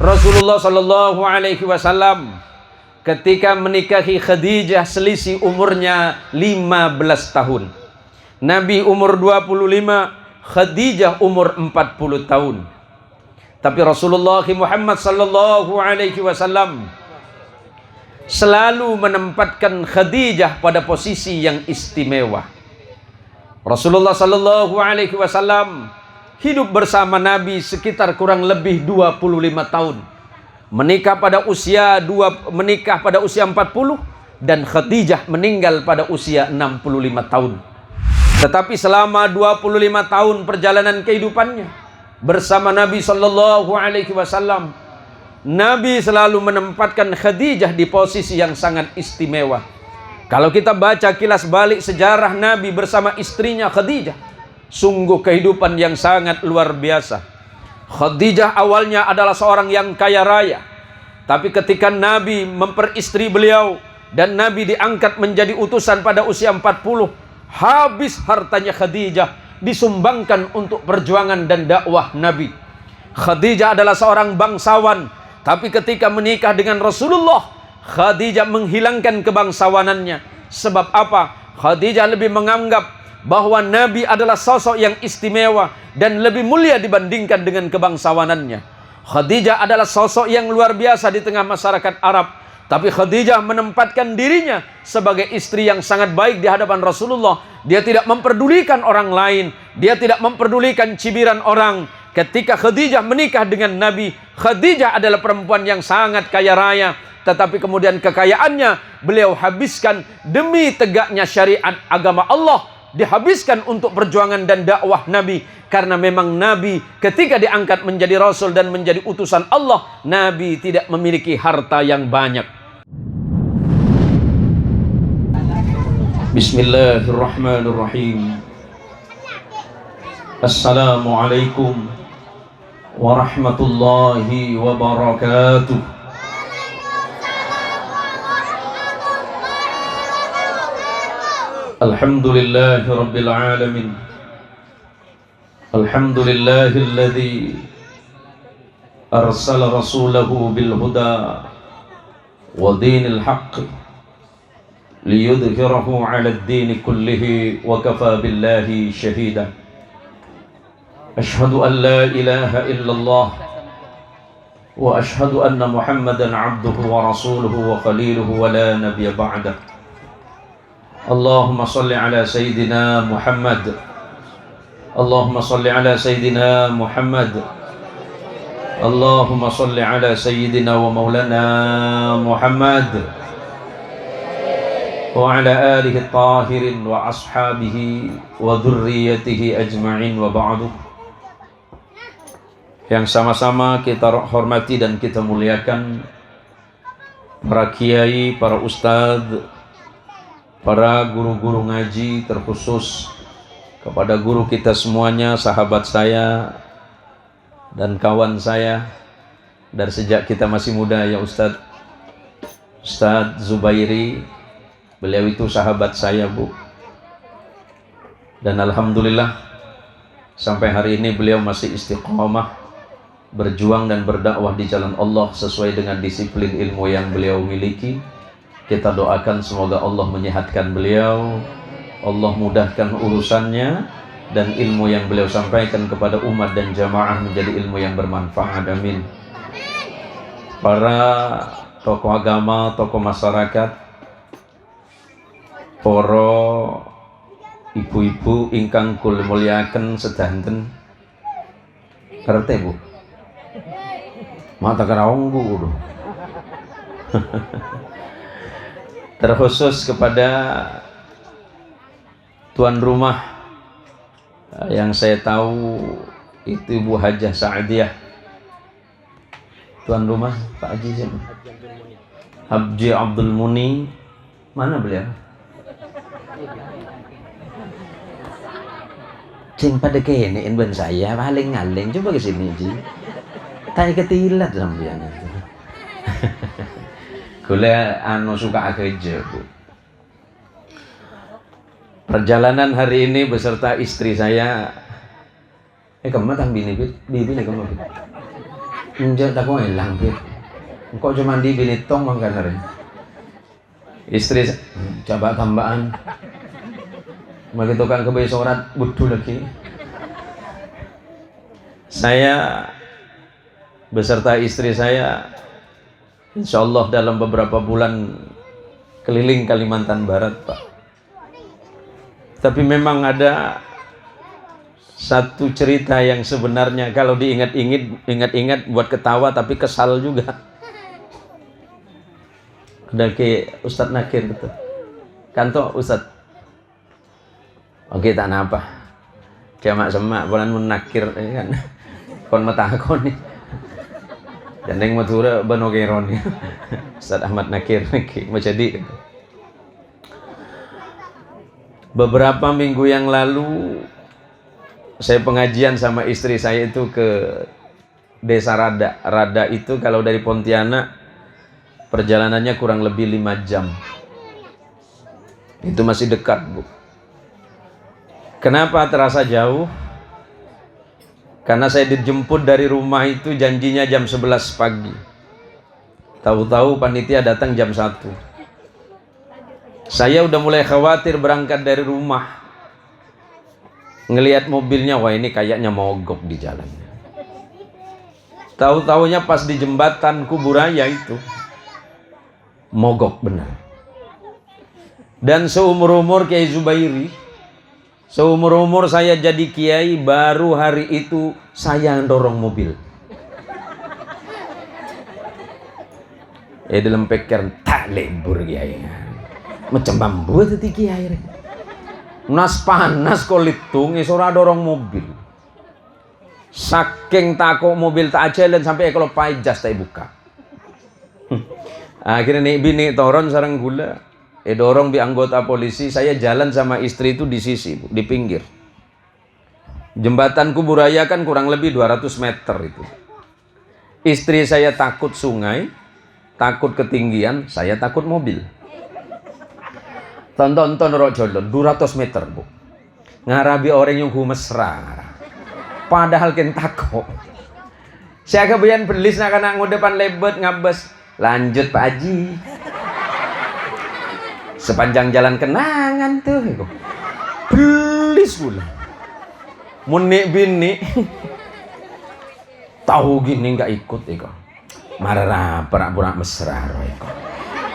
Rasulullah Shallallahu Alaihi Wasallam ketika menikahi Khadijah selisih umurnya 15 tahun. Nabi umur 25, Khadijah umur 40 tahun. Tapi Rasulullah Muhammad Sallallahu Alaihi Wasallam selalu menempatkan Khadijah pada posisi yang istimewa. Rasulullah Sallallahu Alaihi Wasallam hidup bersama Nabi sekitar kurang lebih 25 tahun. Menikah pada usia 40 dan Khadijah meninggal pada usia 65 tahun. Tetapi selama 25 tahun perjalanan kehidupannya bersama Nabi Sallallahu Alaihi Wasallam, Nabi selalu menempatkan Khadijah di posisi yang sangat istimewa. Kalau kita baca kilas balik sejarah Nabi bersama istrinya Khadijah, sungguh kehidupan yang sangat luar biasa. Khadijah awalnya adalah seorang yang kaya raya, tapi ketika Nabi memperistri beliau dan Nabi diangkat menjadi utusan pada usia 40, habis hartanya Khadijah disumbangkan untuk perjuangan dan dakwah Nabi. Khadijah adalah seorang bangsawan, tapi ketika menikah dengan Rasulullah, Khadijah menghilangkan kebangsawanannya. Sebab apa? Khadijah lebih menganggap bahwa Nabi adalah sosok yang istimewa dan lebih mulia dibandingkan dengan kebangsawanannya. Khadijah adalah sosok yang luar biasa di tengah masyarakat Arab, tapi Khadijah menempatkan dirinya sebagai istri yang sangat baik di hadapan Rasulullah. Dia tidak memperdulikan orang lain, dia tidak memperdulikan cibiran orang. Ketika Khadijah menikah dengan Nabi, Khadijah adalah perempuan yang sangat kaya raya, tetapi kemudian kekayaannya beliau habiskan demi tegaknya syariat agama Allah, dihabiskan untuk perjuangan dan dakwah Nabi. Karena memang Nabi ketika diangkat menjadi Rasul dan menjadi utusan Allah, Nabi tidak memiliki harta yang banyak. Bismillahirrahmanirrahim. Assalamualaikum warahmatullahi wabarakatuh. Alhamdulillahi Rabbil Alamin. Alhamdulillahilladzi arsala rasulahu bil huda wa dinil haqq liyudhhirahu 'ala ad-din kullihi wa kafa billahi shahida. Ashhadu an la ilaha illallah wa ashhadu anna Muhammadan 'abduhu wa rasuluhu wa khaliluhu wa la nabiyya ba'dah. Allahumma salli ala Sayyidina Muhammad. Allahumma salli ala Sayyidina Muhammad. Allahumma salli ala Sayyidina wa maulana Muhammad wa ala alihi tahirin wa ashabihi wa dhurriyyatihi ajma'in wa ba'du. Yang sama-sama kita hormati dan kita muliakan para kiai, para ustadz, para guru-guru ngaji, terkhusus kepada guru kita semuanya, sahabat saya dan kawan saya dari sejak kita masih muda, ya Ustadz Zubairi. Beliau itu sahabat saya, Bu, dan alhamdulillah sampai hari ini beliau masih istiqomah berjuang dan berdakwah di jalan Allah sesuai dengan disiplin ilmu yang beliau miliki. Kita doakan semoga Allah menyehatkan beliau, Allah mudahkan urusannya, dan ilmu yang beliau sampaikan kepada umat dan jamaah menjadi ilmu yang bermanfaat. Amin. Para tokoh agama, tokoh masyarakat, para ibu-ibu ingkang kula mulyaken sedanten. Ngerti, Bu? Mata kerawang, Bu. Terkhusus kepada tuan rumah yang saya tahu itu Ibu Hajah Sa'adiyah. Tuan rumah Pak Haji siapa? Haji Abdul Muni. Mana beliau? Cing pada kenein ben saya paling ngaling, coba ke sini Ji. Tanya ketilat sampean itu. Kula suka kerja, Bu. Perjalanan hari ini beserta istri saya. Kamu tang bibi kamu. Enggak tak kok hilang Pir. Kok cuma di binitong mangkaner. Istri coba tambahan. Bagi tukang kebayi sorat butuh lagi. Saya beserta istri saya insya Allah dalam beberapa bulan keliling Kalimantan Barat, Pak. Tapi memang ada satu cerita yang sebenarnya kalau diingat-ingat buat ketawa tapi kesal juga. Udah ke Ustadz Nakir gitu. Kanto Ustadz. Oke tak napa. Jamak semak bulan menakir kan. Kon matakon nih. Jandeng matura bano keron. Ustadz Ahmad Nakir jadi. Beberapa minggu yang lalu saya pengajian sama istri saya itu ke Desa Rada. Rada itu kalau dari Pontianak perjalanannya kurang lebih 5 jam. Itu masih dekat, Bu. Kenapa terasa jauh? Karena saya dijemput dari rumah itu janjinya jam 11 pagi. Tahu-tahu panitia datang jam 1. Saya udah mulai khawatir berangkat dari rumah. Ngelihat mobilnya, wah ini kayaknya mogok di jalan. Tahu-taunya pas di jembatan Kuburaya itu mogok benar. Dan seumur-umur Kiai Zubairi, seumur-umur saya jadi kiai, baru hari itu saya dorong mobil. Dalam pikir tak lebur kiai. Macam bambu itu kiai. Nas panas kolitung isora dorong mobil. Saking takut mobil tak jalan sampai kalau pajas tak buka. Akhirnya nih bini toron sarang gula. Dorong di anggota polisi. Saya jalan sama istri itu di sisi, Bu, di pinggir. Jembatan Kuburaya kan kurang lebih 200 meter itu. Istri saya takut sungai, takut ketinggian, saya takut mobil. Tonton rok jolon 200 meter, Bu. Ngarabi orang yang mesra. Padahal ken takut. Saya kebayan belis nak depan lebet ngabes. Lanjut Pak Haji. Sepanjang jalan kenangan tuh. Belis pula. Munik bini. Tahu gini nggak ikut iko. Marah pura-pura mesra iko.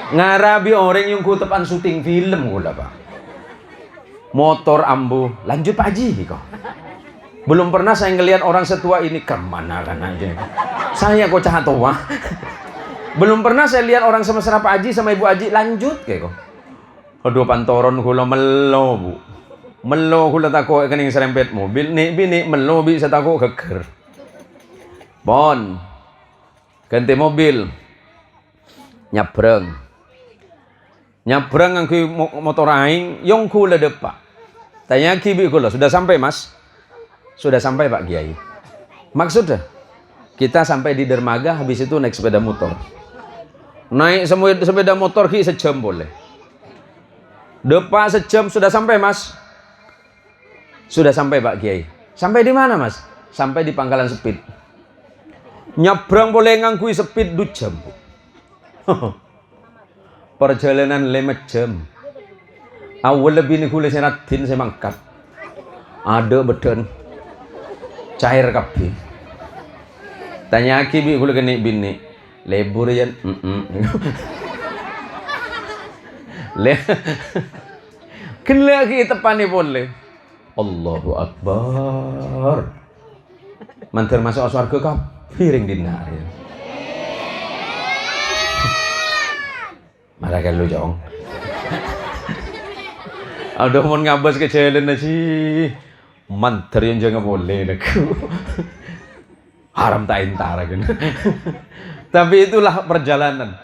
Ngarabi orang yang kutepan syuting film gula Pak. Motor ambu, lanjut Pak Haji kok. Belum pernah saya ngelihat orang setua ini kemana kan aja. Saya kok cah tua. Belum pernah saya lihat orang semesra Pak Haji sama Ibu Haji lanjut kayak kok. Aduh pantoron gula melo Bu. Melo gula tako kening serempet mobil nih bini melo bisa tako geger. Bon. Ganti mobil. Nyabrang nganggo motor aing yang kula depak. Tanya kibi kula, sudah sampai Mas? Sudah sampai Pak Kiai. Maksudnya kita sampai di dermaga, habis itu naik sepeda motor. Naik sepeda motor ki sejam boleh. Depak sejam sudah sampai Mas? Sudah sampai Pak Kiai. Sampai di mana Mas? Sampai di Pangkalan Speed. Nyabrang boleh nganggo speed 2 jam. Perjalanan 5 jam. Awal lebih nih kulit senatin saya mangkat. Ada beden. Cair kapi. Tanya aki bi kulit kene bini. Lebur ya. Ken lagi tepani boleh. Allahu Akbar. Mantir masuk surga kapiring dinar ya. Marah kan lu jong. Aduh mau ngabas ke jalan sih. Manter yang jangan boleh aku. Haram tak intara kan. Tapi itulah perjalanan.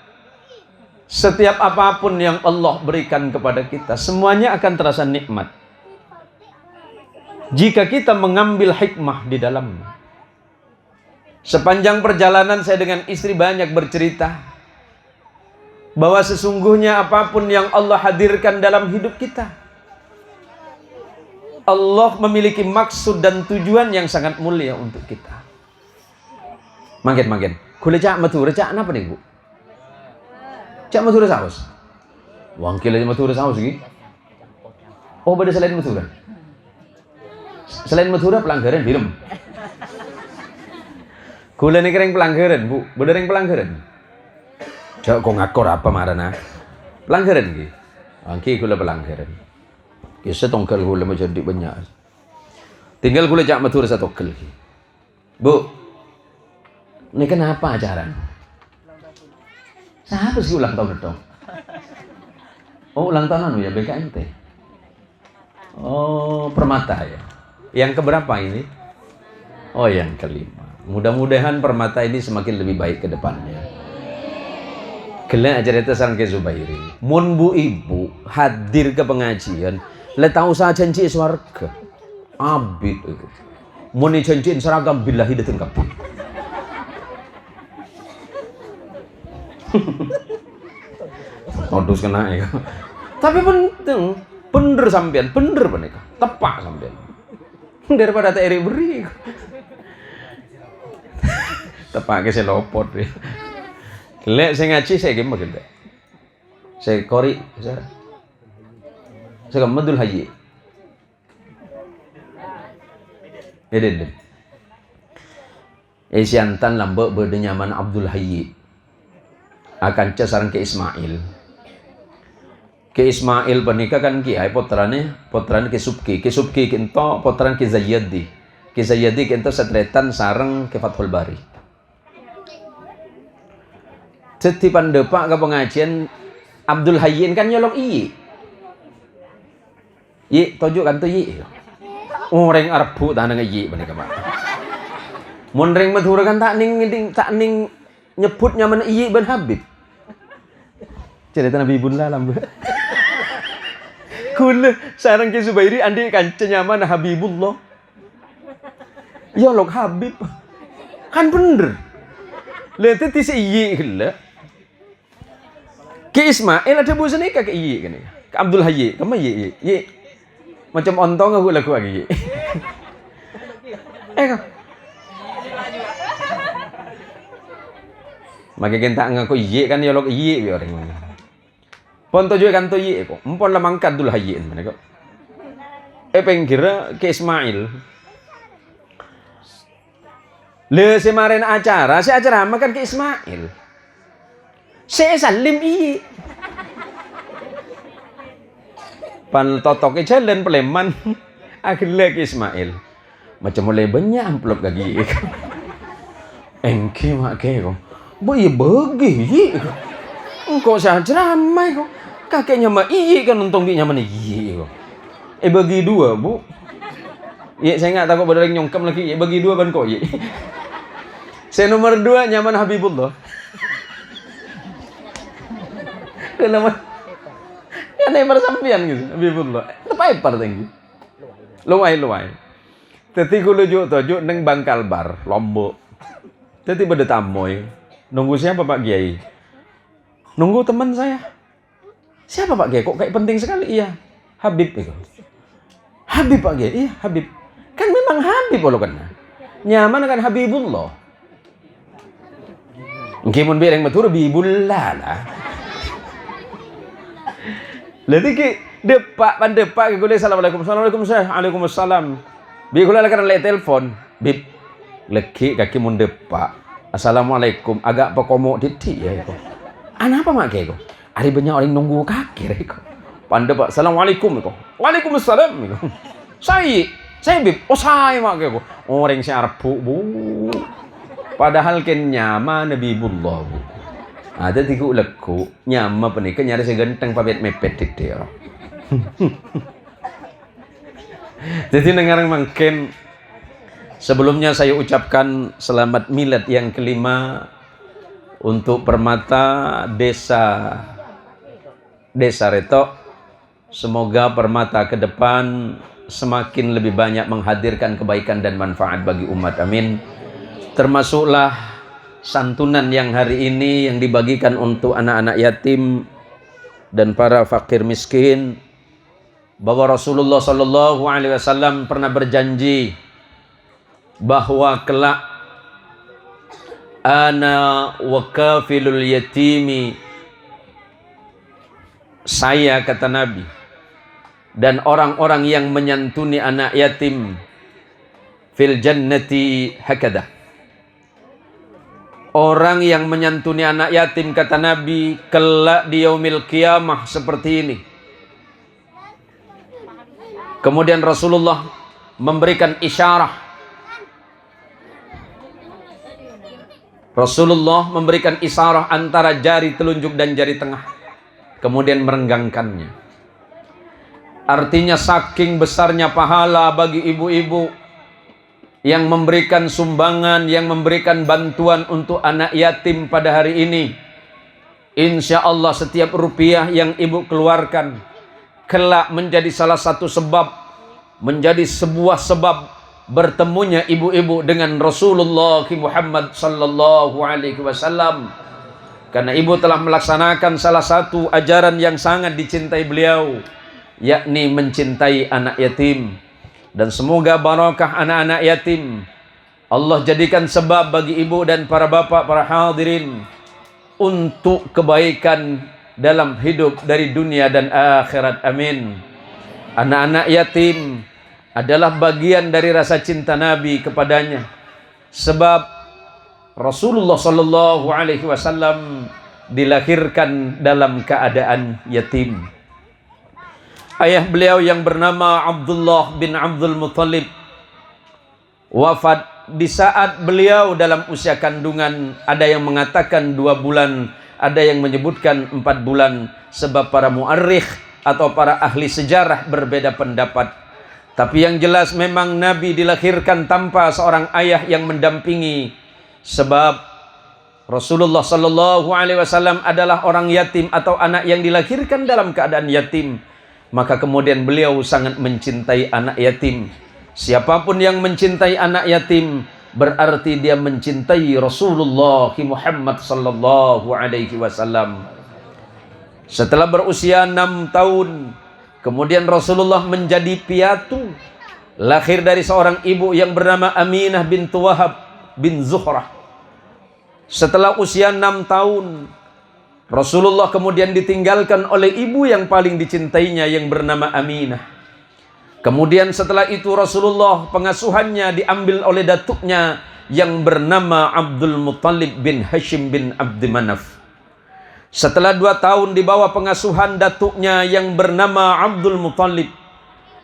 Setiap apapun yang Allah berikan kepada kita, semuanya akan terasa nikmat jika kita mengambil hikmah di dalamnya. Sepanjang perjalanan saya dengan istri banyak bercerita bahwa sesungguhnya apapun yang Allah hadirkan dalam hidup kita, Allah memiliki maksud dan tujuan yang sangat mulia untuk kita. Mangkin. Kule cak Madura cak napa nih Bu? Cak Madura saus. Wong kile Madura saus iki. Oh, beda selain Madura. Selain Madura pelanggaran film. Kula niki ring pelanggaran, Bu. Bener ring pelanggaran. Cak kok ngakor apa marana? Pelanggaran iki. Angki kula pelanggaran. Ki setongkel kula menjadi banyak. Tinggal kula cak Madura satu kel. Bu. Ini kenapa acara? Siapa sih ulang tahun dong? Oh, ulang tahun ya BKMT. Oh, Permata ya. Yang keberapa ini? Oh, yang kelima. Mudah-mudahan Permata ini semakin lebih baik ke depannya. Gelek aja itu sarang ke Zubairi. Mun bu ibu hadir ke pengajian, le tahu saya janji swarga. Abid itu. Mun janjiin seragam billahi dateng kabeh. Modus kena ya. Tapi penting, bener sampean, bener menika. Tepak sampean. Daripada tak iri beri. Tepak ke selopot ya. Lek saya ngaji saya gimana gitu. Saya kori, saya Abdul Hayy. Edin. Isiantan lambek berdenyaman Abdul Hayy. Akan sareng ke Ismail. Ke Ismail pernikah kan kiai potrane ke Subki kento potran ke Zayyadi. Ke Zayyadi kento setretan sareng ke Fathul Bari. Jadi pandepak ke pengajian Abdul Hayyin kan nyolong iyi. Yi tojo kan to yi. Orang Arab tanang iyi pernikah Pak. Mun ring Madura kan tak ning nyebut nyaman iyi ben Habib. Cerita Nabi Bunla lambe. Kula sareng ke Zubairi andi kanca nyaman Habibullah. Ya lok Habib. Kan bener. Lete ti iyi gila. Ke Ismail ada bosan nikah ke iyi kan. Ke Abdul Hayy, kamu yi. Macam ontong aku lagu lagi. Kau. Maka kita ngaku iyi kan ya lok iyi bi orang. Pon to kan to yi ko. Empon la mangkat Abdul Hayy mana ko. Pengkira ke Ismail. Le semaren acara, si acara makan ke Ismail. Saya salim iyi. Pan totoke jalan Pleman. Akhirnya ke Ismail. Macam mulai banyak amplop lagi. Engke mak ke ko. Bu iya bagi. Engkau saya ceramai kok. Kakeknya mah iyi kan untung dia nyaman iyi kok. Bagi dua bu. Iya saya nggak takut bener nyongkem lagi. Bagi dua ban kok iya. Saya nomor 2 nyaman Habibullah. Kenapa? Kan yang bersampian gitu Habibullah. Tepai tinggi. Luai. Teti kulo juk neng Bangkal Bar Lombok. Teti beda tamoy. Nunggu siapa Pak Kiai? Nunggu teman saya. Siapa Pak Kiai? Kok kayak penting sekali? Iya, Habib itu. Habib Pak Kiai? Iya, Habib. Kan memang Habib loh kan. Nyaman kan Habibullah. Ngimun bereng matur Habibullah lah. Lati ki depak pandepak ke assalamualaikum saya. Waalaikumsalam. Bi kula kan le telepon. Bib. Leki kaki mun depak. Assalamualaikum agak pekomo titik ya kok. Apa mak kok? Hari banyak orang nunggu kaki kok. Pandai Pak, assalamualaikum kok. Waalaikumsalam kok. Saya bib. Oh saya mak kok. Orang si Arab bu. Padahal kan nyaman Habibullah bu. Ada tiga leku nyaman penikah nyari seganteng pabet mepet dia. Jadi dengar makin. Sebelumnya saya ucapkan selamat milad yang kelima untuk Permata Desa Retok. Semoga Permata ke depan semakin lebih banyak menghadirkan kebaikan dan manfaat bagi umat. Amin. Termasuklah santunan yang hari ini yang dibagikan untuk anak-anak yatim dan para fakir miskin. Bahwa Rasulullah Sallallahu Alaihi Wasallam pernah berjanji bahwa kelak ana wa kafilul yatimi, saya kata Nabi, dan orang-orang yang menyantuni anak yatim, fil jannati hakada. Orang yang menyantuni anak yatim kata Nabi kelak di yaumil qiyamah seperti ini. Kemudian Rasulullah memberikan isyarah. Rasulullah memberikan isyarah antara jari telunjuk dan jari tengah, kemudian merenggangkannya. Artinya saking besarnya pahala bagi ibu-ibu yang memberikan sumbangan, yang memberikan bantuan untuk anak yatim pada hari ini. Insya Allah setiap rupiah yang ibu keluarkan kelak menjadi salah satu sebab, menjadi sebuah sebab bertemunya ibu-ibu dengan Rasulullah Muhammad sallallahu alaihi wasallam. Karena ibu telah melaksanakan salah satu ajaran yang sangat dicintai beliau, yakni mencintai anak yatim. Dan semoga barakah anak-anak yatim Allah jadikan sebab bagi ibu dan para bapak, para hadirin, untuk kebaikan dalam hidup dari dunia dan akhirat. Amin. Anak-anak yatim adalah bagian dari rasa cinta Nabi kepadanya, sebab Rasulullah sallallahu alaihi wasallam dilahirkan dalam keadaan yatim. Ayah beliau yang bernama Abdullah bin Abdul Muttalib wafat di saat beliau dalam usia kandungan. Ada yang mengatakan 2 bulan, ada yang menyebutkan 4 bulan, sebab para muarrikh atau para ahli sejarah berbeda pendapat. Tapi yang jelas memang Nabi dilahirkan tanpa seorang ayah yang mendampingi, sebab Rasulullah sallallahu alaihi wasallam adalah orang yatim atau anak yang dilahirkan dalam keadaan yatim. Maka kemudian beliau sangat mencintai anak yatim. Siapapun yang mencintai anak yatim berarti dia mencintai Rasulullah Muhammad sallallahu alaihi wasallam. Setelah berusia 6 tahun, kemudian Rasulullah menjadi piatu, lahir dari seorang ibu yang bernama Aminah bintu Wahab bin Zuhrah. Setelah usia 6 tahun, Rasulullah kemudian ditinggalkan oleh ibu yang paling dicintainya yang bernama Aminah. Kemudian setelah itu Rasulullah pengasuhannya diambil oleh datuknya yang bernama Abdul Muttalib bin Hashim bin Abdi Manaf. Setelah 2 tahun di bawah pengasuhan datuknya yang bernama Abdul Muttalib,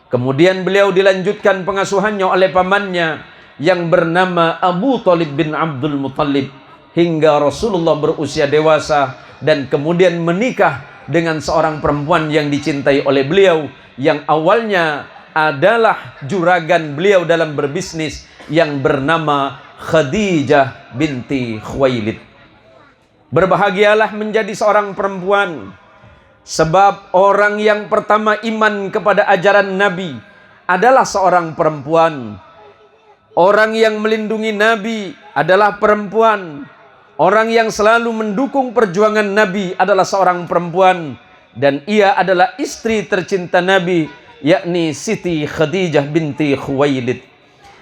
kemudian beliau dilanjutkan pengasuhannya oleh pamannya yang bernama Abu Talib bin Abdul Muttalib, hingga Rasulullah berusia dewasa dan kemudian menikah dengan seorang perempuan yang dicintai oleh beliau, yang awalnya adalah juragan beliau dalam berbisnis, yang bernama Khadijah binti Khuwailid. Berbahagialah menjadi seorang perempuan, sebab orang yang pertama iman kepada ajaran Nabi adalah seorang perempuan. Orang yang melindungi Nabi adalah perempuan. Orang yang selalu mendukung perjuangan Nabi adalah seorang perempuan. Dan ia adalah istri tercinta Nabi, yakni Siti Khadijah binti Khuwailid.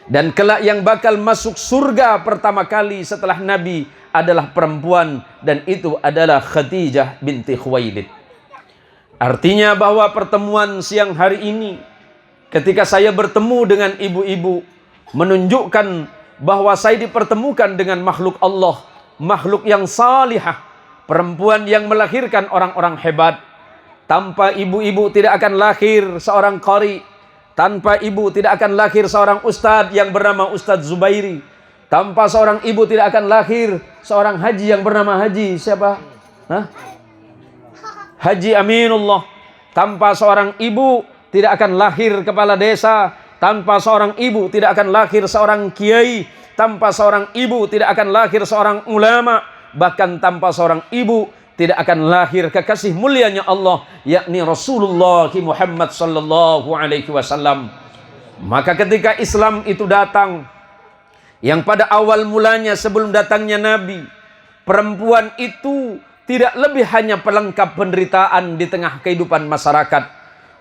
Dan kelak yang bakal masuk surga pertama kali setelah Nabi adalah perempuan, dan itu adalah Khadijah binti Khuwailid. Artinya bahwa pertemuan siang hari ini, ketika saya bertemu dengan ibu-ibu, menunjukkan bahwa saya dipertemukan dengan makhluk Allah, makhluk yang salihah, perempuan yang melahirkan orang-orang hebat. Tanpa ibu-ibu tidak akan lahir seorang qari. Tanpa ibu tidak akan lahir seorang ustadz yang bernama Ustadz Zubairi. Tanpa seorang ibu tidak akan lahir seorang haji yang bernama Haji siapa? Haji Aminullah. Tanpa seorang ibu tidak akan lahir kepala desa. Tanpa seorang ibu tidak akan lahir seorang kiai. Tanpa seorang ibu tidak akan lahir seorang ulama. Bahkan tanpa seorang ibu tidak akan lahir kekasih mulianya Allah, yakni Rasulullah Muhammad sallallahu alaihi wasallam. Maka ketika Islam itu datang, yang pada awal mulanya sebelum datangnya Nabi, perempuan itu tidak lebih hanya pelengkap penderitaan di tengah kehidupan masyarakat.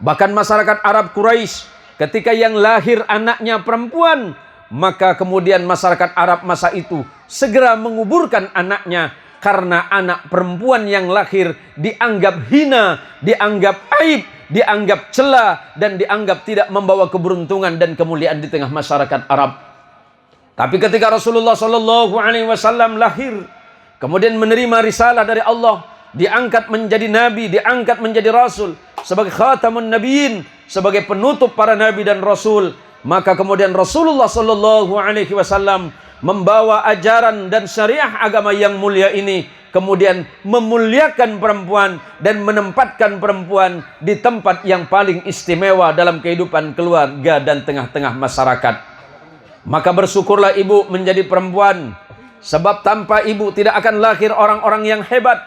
Bahkan masyarakat Arab Quraisy, ketika yang lahir anaknya perempuan, Maka kemudian masyarakat Arab masa itu segera menguburkan anaknya, karena anak perempuan yang lahir dianggap hina, dianggap aib, dianggap cela, dan dianggap tidak membawa keberuntungan dan kemuliaan di tengah masyarakat Arab. Tapi ketika Rasulullah SAW lahir, kemudian menerima risalah dari Allah, diangkat menjadi nabi, diangkat menjadi rasul, sebagai khatamun nabiyyin, sebagai penutup para nabi dan rasul, maka kemudian Rasulullah SAW membawa ajaran dan syariah agama yang mulia ini, kemudian memuliakan perempuan dan menempatkan perempuan di tempat yang paling istimewa dalam kehidupan keluarga dan tengah-tengah masyarakat. Maka bersyukurlah ibu menjadi perempuan, sebab tanpa ibu tidak akan lahir orang-orang yang hebat,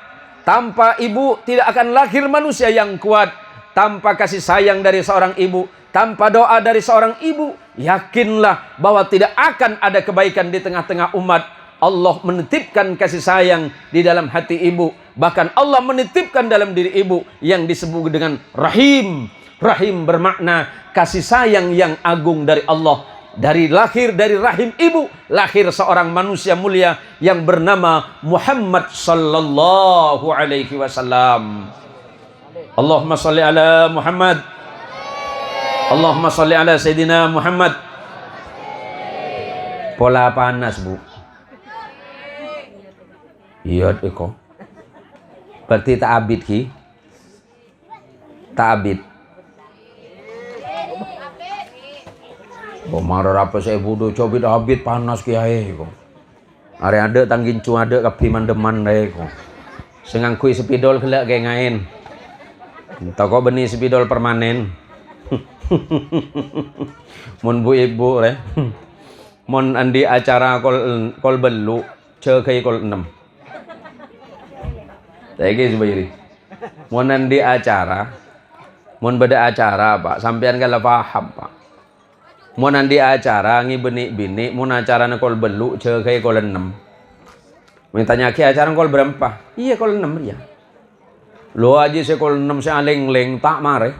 tanpa ibu tidak akan lahir manusia yang kuat, tanpa kasih sayang dari seorang ibu, tanpa doa dari seorang ibu, yakinlah bahwa tidak akan ada kebaikan di tengah-tengah umat. Allah menitipkan kasih sayang di dalam hati ibu. Bahkan Allah menitipkan dalam diri ibu yang disebut dengan Rahim. Rahim bermakna kasih sayang yang agung dari Allah. Dari lahir dari rahim ibu, lahir seorang manusia mulia yang bernama Muhammad sallallahu alaihi wasallam. Allahumma salli ala Muhammad. Allahumma salli ala Sayyidina Muhammad. Pola panas, Bu. Iya, Eko. Berarti tak abid ki. Tak abid. Marah apa saya bodoh coba dah abid panas kiai ko. Are ada tanggin cu ada kapi mandeman dai ko. Sengangkui sepidol kelak kayak ngain. Toko benih sepidol permanen. Mon bu ibu re. Mon andi acara kol belu ce kai kol 6. Saya ke sebayari. Mon andi acara. Mon beda acara Pak, sampean kalau paham Pak. Mau nanti acara ngi benik-benik, mau acara kol belu ce kayak kol 6. Mintanya ki acara kol berapa? Iya kol 6 ya. Lo aja saya kol 6 saya leng-leng tak mare.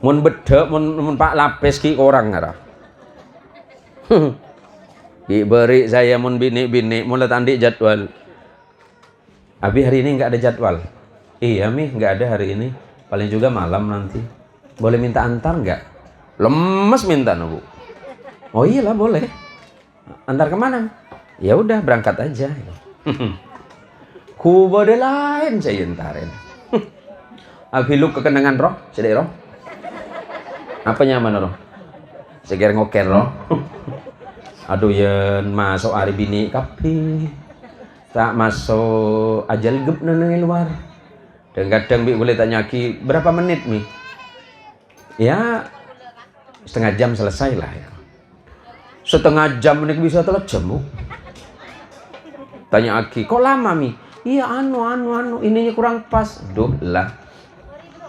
Mun bedek mun Pak lapis ki orang ngara. Ki beri saya mun benik-benik mun tandi jadwal. Abi hari ini enggak ada jadwal. Iya Mi, enggak ada hari ini. Paling juga malam nanti. Boleh minta antar nggak? Lemes minta Bu. Oh iyalah boleh. Antar kemana? Ya udah berangkat aja. Ku bode lain saya entarin. Abiluk kekenangan roh, sedek roh. Apa nyaman roh? Seger ngoker roh. Aduh yen masuk hari bini kapi. Tak masuk ajal gep neneng luar. Dan kadang Bi boleh tanya Ki, berapa menit Mi? Ya setengah jam selesai lah ya. Setengah jam ini bisa 3 jam Bu. Tanya Aki, kok lama Mi? Iya anu ininya kurang pas. Duh lah.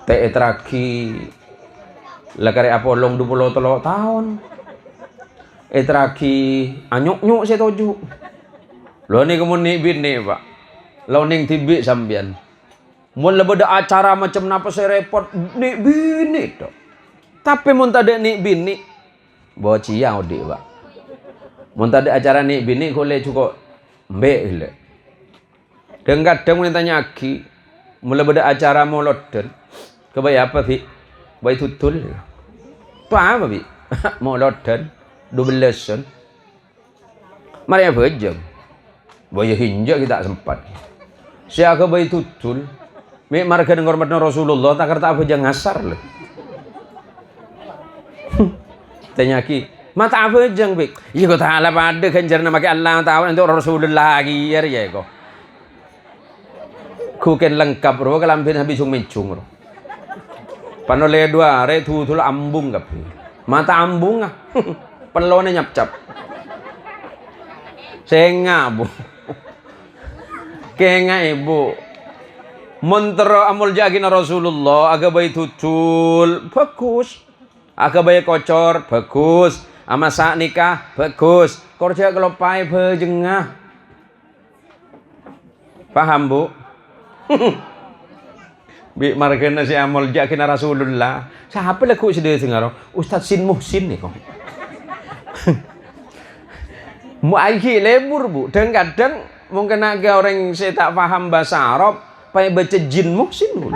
Teh teraki lah kare Apolong 23 tahun. Teraki anyuk-nyuk saya toju. Lo nih kemudian bini Pak. Lo ning tibi sambian. Mun lebih ada acara macam napa saya repot nik bini dok. Tapi mun tadi nik bini bawa ciau dek Pak. Mun tadi acara nik bini kole cukup mbek le. Dan kadang mun tanya Aki, mun lebih ada acara moloden. Kebaya apa Bi? Bayi tutul. Apa Bi? Moloden 12. Mari apa jam? Bayi hinja kita sempat. Siapa bayi tutul? Mi marga ngormatna Rasulullah tak kerta apa jangan ngasar lho. Tanya Ki, mata apa jang Bik? Iya kok ta'ala pada kanjarna maki Allah ta'ala untuk Rasulullah lagi ya kok. Kuken lengkap ro kalampin habis micung ro. Panole dua re tutul ambung kapi. Mata ambung ah. Pelone nyap-cap. Senga Bu. Kenga Ibu. Mentera amul jagina Rasulullah aga bayi tutul bagus, aga bayi kocor bagus, ama sak nikah bagus, korja kelopai bejengah. Paham Bu? Bi margana si amul jakina Rasulullah. Siapa lah ku sedih dengar? Ustaz Sin Muhsin nih kok. Mu aiki lebur bu. Dan kadang mungkin agak orang saya tak paham bahasa Arab, pakai baca Jin Muhsin bu.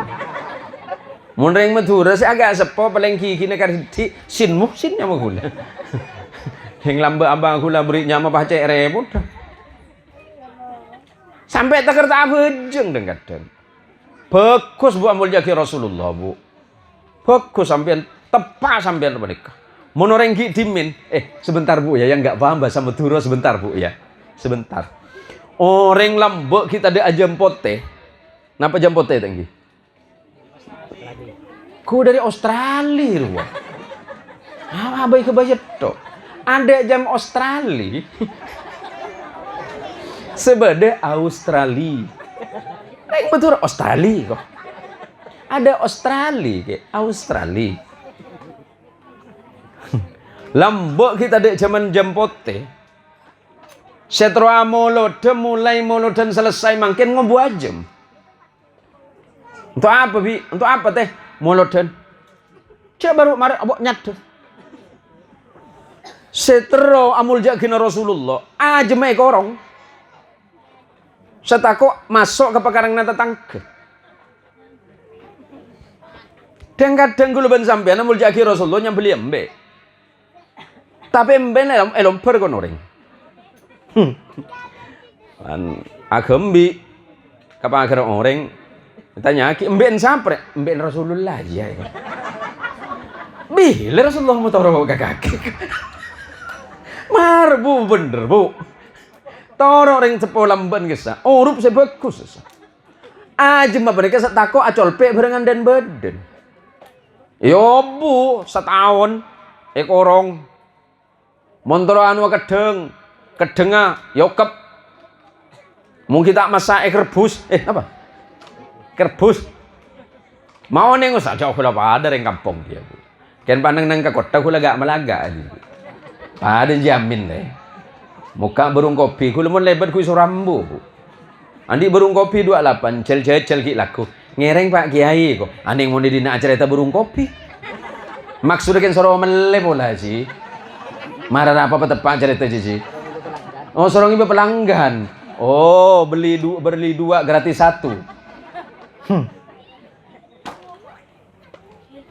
Mungkin Madura saya agak sepo paling kiki nak di Sin Muhsin yang menggula. Yang lambat abang aku lah beri nyama baca repot. Sampai tak kerta bejeng dan kadang. Bagus bu amul jaki Rasulullah bu. Bagus sampean tepat sampean menikah. Monoreng ki dimin. Sebentar bu ya, yang nggak paham bahasa Madura sebentar bu ya. Sebentar. Orang lambek kita ada ajam pote. Napa jam pote tinggi? Ku dari Australia ruang. Abai kebayat tok. Ada jam Australia. Sebeda Australia. Reng betul Australia kok. Ada Australia ke Australia. Lambok kita dek zaman jam pote. Setelah mulai dan selesai makin ngombu jam. Untuk apa bi? Untuk apa teh? Molodan. Cek baru mari abok nyat. Setero amul jakina Rasulullah. Ajemai korong. Setako masuk ke pekarang nata tangke. Dan kadang guluban sampean amul jaki Rasulullah yang beli embe. Tapi embe elom pergon orang. Agembi kapan akhir orang tanya ki embe sampre embe Rasulullah ya. Bila Rasulullah mau taruh kaki. Mar bu bener bu. Toro orang cepo lamban kesa. Rup saya bagus kesa. Aja mah mereka setako acol pe berengan dan badan. Yo bu setahun ekorong. Montoro anu kedenga yokep. Mungkin tak masak kerbus. Apa? Kerbus. Mau neng usah jauh lah pada yang kampung dia bu. Kan pandang nang ke kota kula gak melaga aja. Pada jamin deh. Muka burung kopi, kula mun lebat ku iso rambu. Andi burung kopi 28, cel ki laku. Ngereng Pak Kiai kok. Andi mau dina acara eta burung kopi. Maksudnya kan soro mele pola sih. Marah apa tepat cerita sih. Oh, sorong ibu pelanggan. Oh, beli dua gratis satu.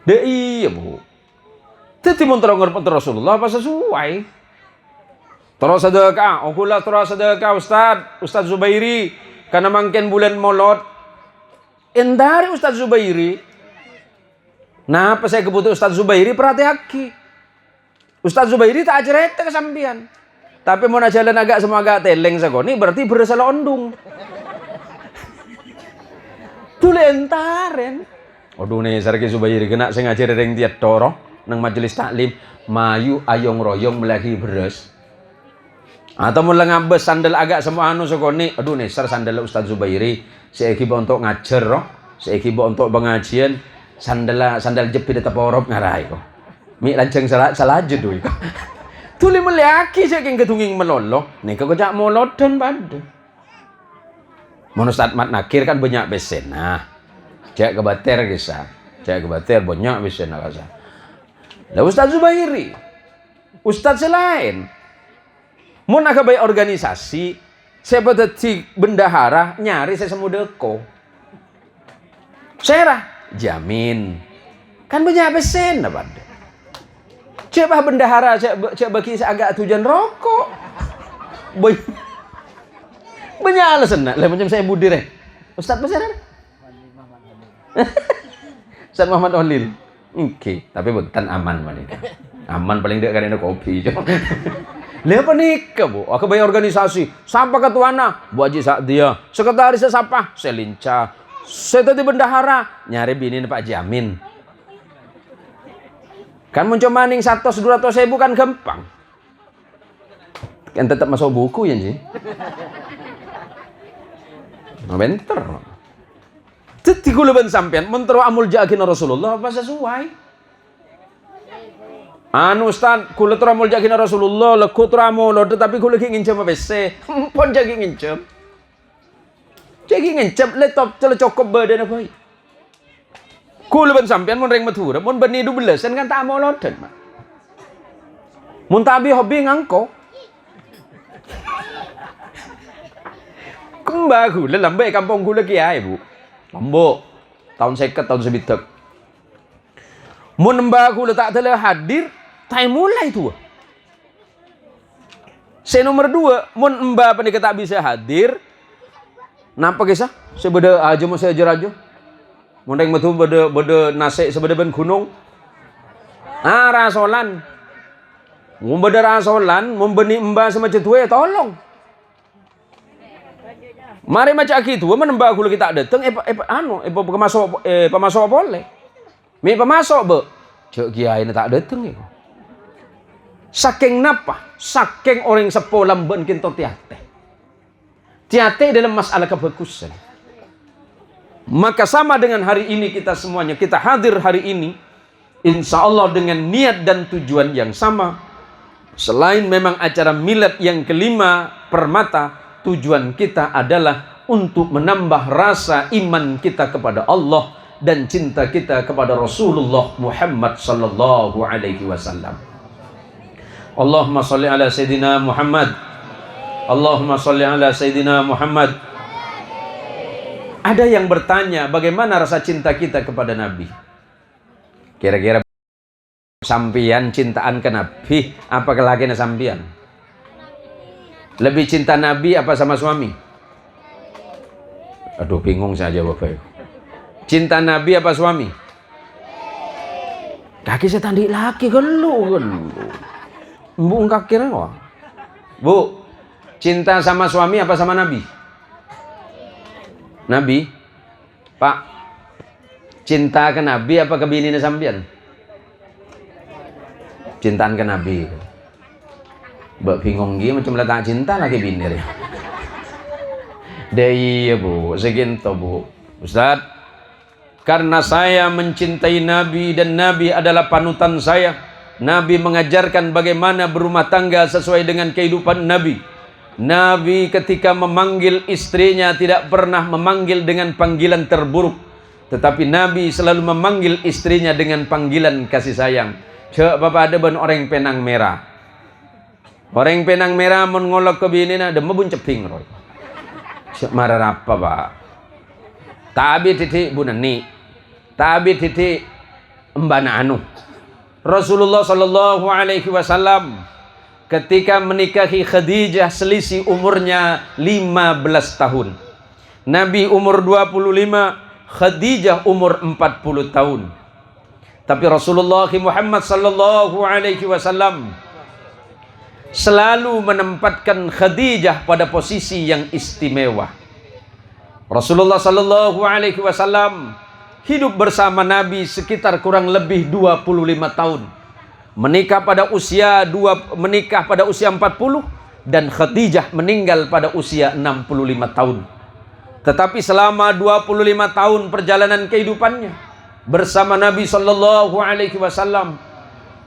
Deh iya bu. Teti mun terongor Rasulullah apa sesuai. Terus sedekah, okulah terus sedekah Ustaz Zubairi, karena makin bulan Maulud. Endari Ustaz Zubairi. Nah, apa saya kebutuh Ustaz Zubairi perhatiaki. Ustaz Zubairi tak ajaret ke sampean. Tapi mau jalan agak semua agak teleng sagoni berarti bersalah ondung. Tule entaren. Aduh nih sarki Zubairi kena sing ngajar ring tiat toro nang majelis taklim mayu ayong royong melagi beres. Atau mulai ngabes sandal agak semua anu sagoni. Aduh nih sandal Ustaz Zubairi seiki untuk ngajar roh, seiki untuk pengajian sandal jepit tetap orop ngarai kok. Mi lanceng salah jeduh kok. Tuli meliaki saya keng ketunging melolo. Nih kau jak molodan padu. Mon Ustaz Mat Nakir kan banyak besen. Nah, cek kebater kisah. Cek kebater banyak besen kasa. Lah Ustaz Zubairi. Ustaz selain. Mun agak baik organisasi, saya di bendahara nyari saya semudeko. Saya jamin. Kan banyak besen apa? Coba bendahara cek bagi agak tujuan rokok. Banyak alasan lah macam saya budir Ustaz besar. Ustaz Muhammad Olil. Oke, tapi bukan aman mereka. Aman paling dekat karena kopi. Lihat apa nih bu? Aku bayar organisasi. Siapa ketuana? Bu Haji Sa'dia. Sekretarisnya siapa? Selinca. Saya tadi bendahara nyari bini Pak Jamin. Kan muncul maning 100-200 ribu kan gampang. Kan tetap masuk buku ya sih. Bentar. Jadi kula ben sampean mentero amul jakina Rasulullah apa sesuai? Anu Ustaz, kula tero amul jakina Rasulullah lekut ramo lo tetapi kula ki ngincem ABC. Pon jagi ngincem. Jagi ngincem laptop cele cukup badan apa? Kula ben sampean mun reng matura, mun beni 12 kan tak mau loden, Mak. Mun tabi hobi ngangko. Kembang kula lambe kampung kula kiai, Bu. Lombok. Tahun 50 tahun sebitek. Mun mbah kula tak telah hadir, tai mulai tu. Saya nomor 2, mun mbah pandai tak bisa hadir, napa kisah? Sebeda aja mau saya ajar aja. Mun reng metu beda nasi sebeda ben gunung. Rasolan. Mun beda rasolan, mun beni mbah sama cetua tolong. Mari macam gitu, mun mbah kula kita datang pemasok boleh. Mi pemasok be. Cek kiai tak datang ya. Saking napa? Saking orang sepo lamban kinto tiate. Tiate dalam masalah kebagusan. Maka sama dengan hari ini kita semuanya, kita hadir hari ini, insya Allah dengan niat dan tujuan yang sama. Selain memang acara milad yang kelima permata, tujuan kita adalah untuk menambah rasa iman kita kepada Allah dan cinta kita kepada Rasulullah Muhammad sallallahu alaihi wasallam. Allahumma salli ala Sayyidina Muhammad. Allahumma salli ala Sayyidina Muhammad. Ada yang bertanya bagaimana rasa cinta kita kepada Nabi. Kira-kira sampian cintaan ke Nabi apa ke laki sampian? Lebih cinta Nabi apa sama suami? Aduh bingung saja Bapak. Cinta Nabi apa suami? Kaki saya tandi laki gelu. Bu kaki rewa. Bu, cinta sama suami apa sama Nabi? Nabi, Pak, cinta ke Nabi apa ke bini sampean? Cintaan ke Nabi. Mbak bingung dia macam letak cinta lagi bini ya. Iya Bu, seginto Bu. Ustaz, karena saya mencintai Nabi dan Nabi adalah panutan saya. Nabi mengajarkan bagaimana berumah tangga sesuai dengan kehidupan Nabi. Nabi ketika memanggil istrinya tidak pernah memanggil dengan panggilan terburuk, tetapi Nabi selalu memanggil istrinya dengan panggilan kasih sayang. Cek Bapak ada ben orang penang merah. Orang penang merah mengolok ke bini na dem mebun ceping roy. Cek marah apa Pak? Tabi titik bunani. Tabi titik mbana anu. Rasulullah sallallahu alaihi wasallam ketika menikahi Khadijah selisih umurnya 15 tahun. Nabi umur 25, Khadijah umur 40 tahun. Tapi Rasulullah Muhammad sallallahu alaihi wasallam selalu menempatkan Khadijah pada posisi yang istimewa. Rasulullah sallallahu alaihi wasallam hidup bersama Nabi sekitar kurang lebih 25 tahun. Menikah pada usia 40 dan Khadijah meninggal pada usia 65 tahun. Tetapi selama 25 tahun perjalanan kehidupannya bersama Nabi sallallahu alaihi wasallam,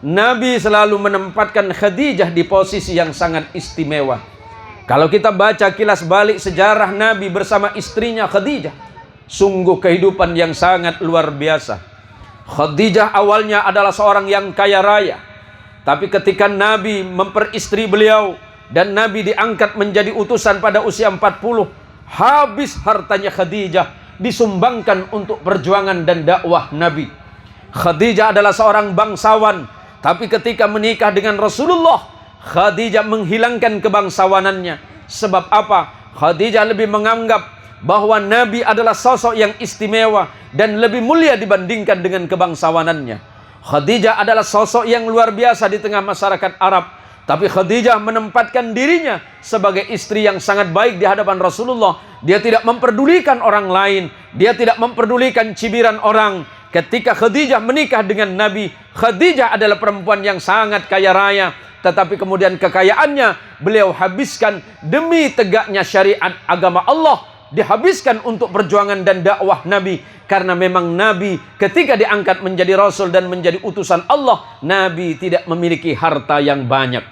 Nabi selalu menempatkan Khadijah di posisi yang sangat istimewa. Kalau kita baca kilas balik sejarah Nabi bersama istrinya Khadijah, sungguh kehidupan yang sangat luar biasa. Khadijah awalnya adalah seorang yang kaya raya, tapi ketika Nabi memperistri beliau dan Nabi diangkat menjadi utusan pada usia 40, habis hartanya Khadijah disumbangkan untuk perjuangan dan dakwah Nabi. Khadijah adalah seorang bangsawan, tapi ketika menikah dengan Rasulullah, Khadijah menghilangkan kebangsawanannya. Sebab apa? Khadijah lebih menganggap bahwa Nabi adalah sosok yang istimewa dan lebih mulia dibandingkan dengan kebangsawanannya. Khadijah adalah sosok yang luar biasa di tengah masyarakat Arab, tapi Khadijah menempatkan dirinya sebagai istri yang sangat baik di hadapan Rasulullah. Dia tidak memperdulikan orang lain, dia tidak memperdulikan cibiran orang. Ketika Khadijah menikah dengan Nabi, Khadijah adalah perempuan yang sangat kaya raya, tetapi kemudian kekayaannya beliau habiskan demi tegaknya syariat agama Allah, dihabiskan untuk perjuangan dan dakwah Nabi. Karena memang Nabi ketika diangkat menjadi Rasul dan menjadi utusan Allah, Nabi tidak memiliki harta yang banyak.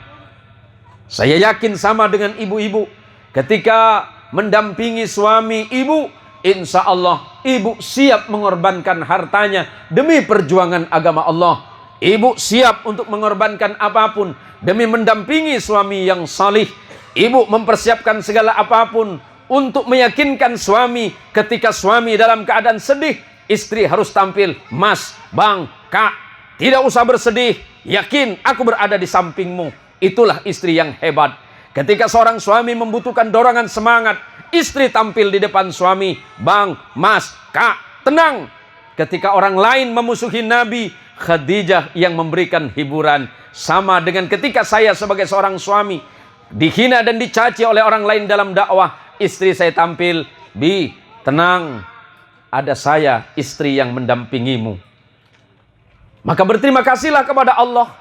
Saya yakin sama dengan ibu-ibu, ketika mendampingi suami ibu, insya Allah Ibu siap mengorbankan hartanya demi perjuangan agama Allah. Ibu siap untuk mengorbankan apapun demi mendampingi suami yang salih. Ibu mempersiapkan segala apapun untuk meyakinkan suami ketika suami dalam keadaan sedih, istri harus tampil, "Mas, Bang, Kak, tidak usah bersedih. Yakin aku berada di sampingmu." Itulah istri yang hebat. Ketika seorang suami membutuhkan dorongan semangat, istri tampil di depan suami, "Bang, Mas, Kak, tenang." Ketika orang lain memusuhi Nabi, Khadijah yang memberikan hiburan. Sama dengan ketika saya sebagai seorang suami dihina dan dicaci oleh orang lain dalam dakwah, istri saya tampil, "Bi, tenang, ada saya, istri yang mendampingimu." Maka berterima kasihlah kepada Allah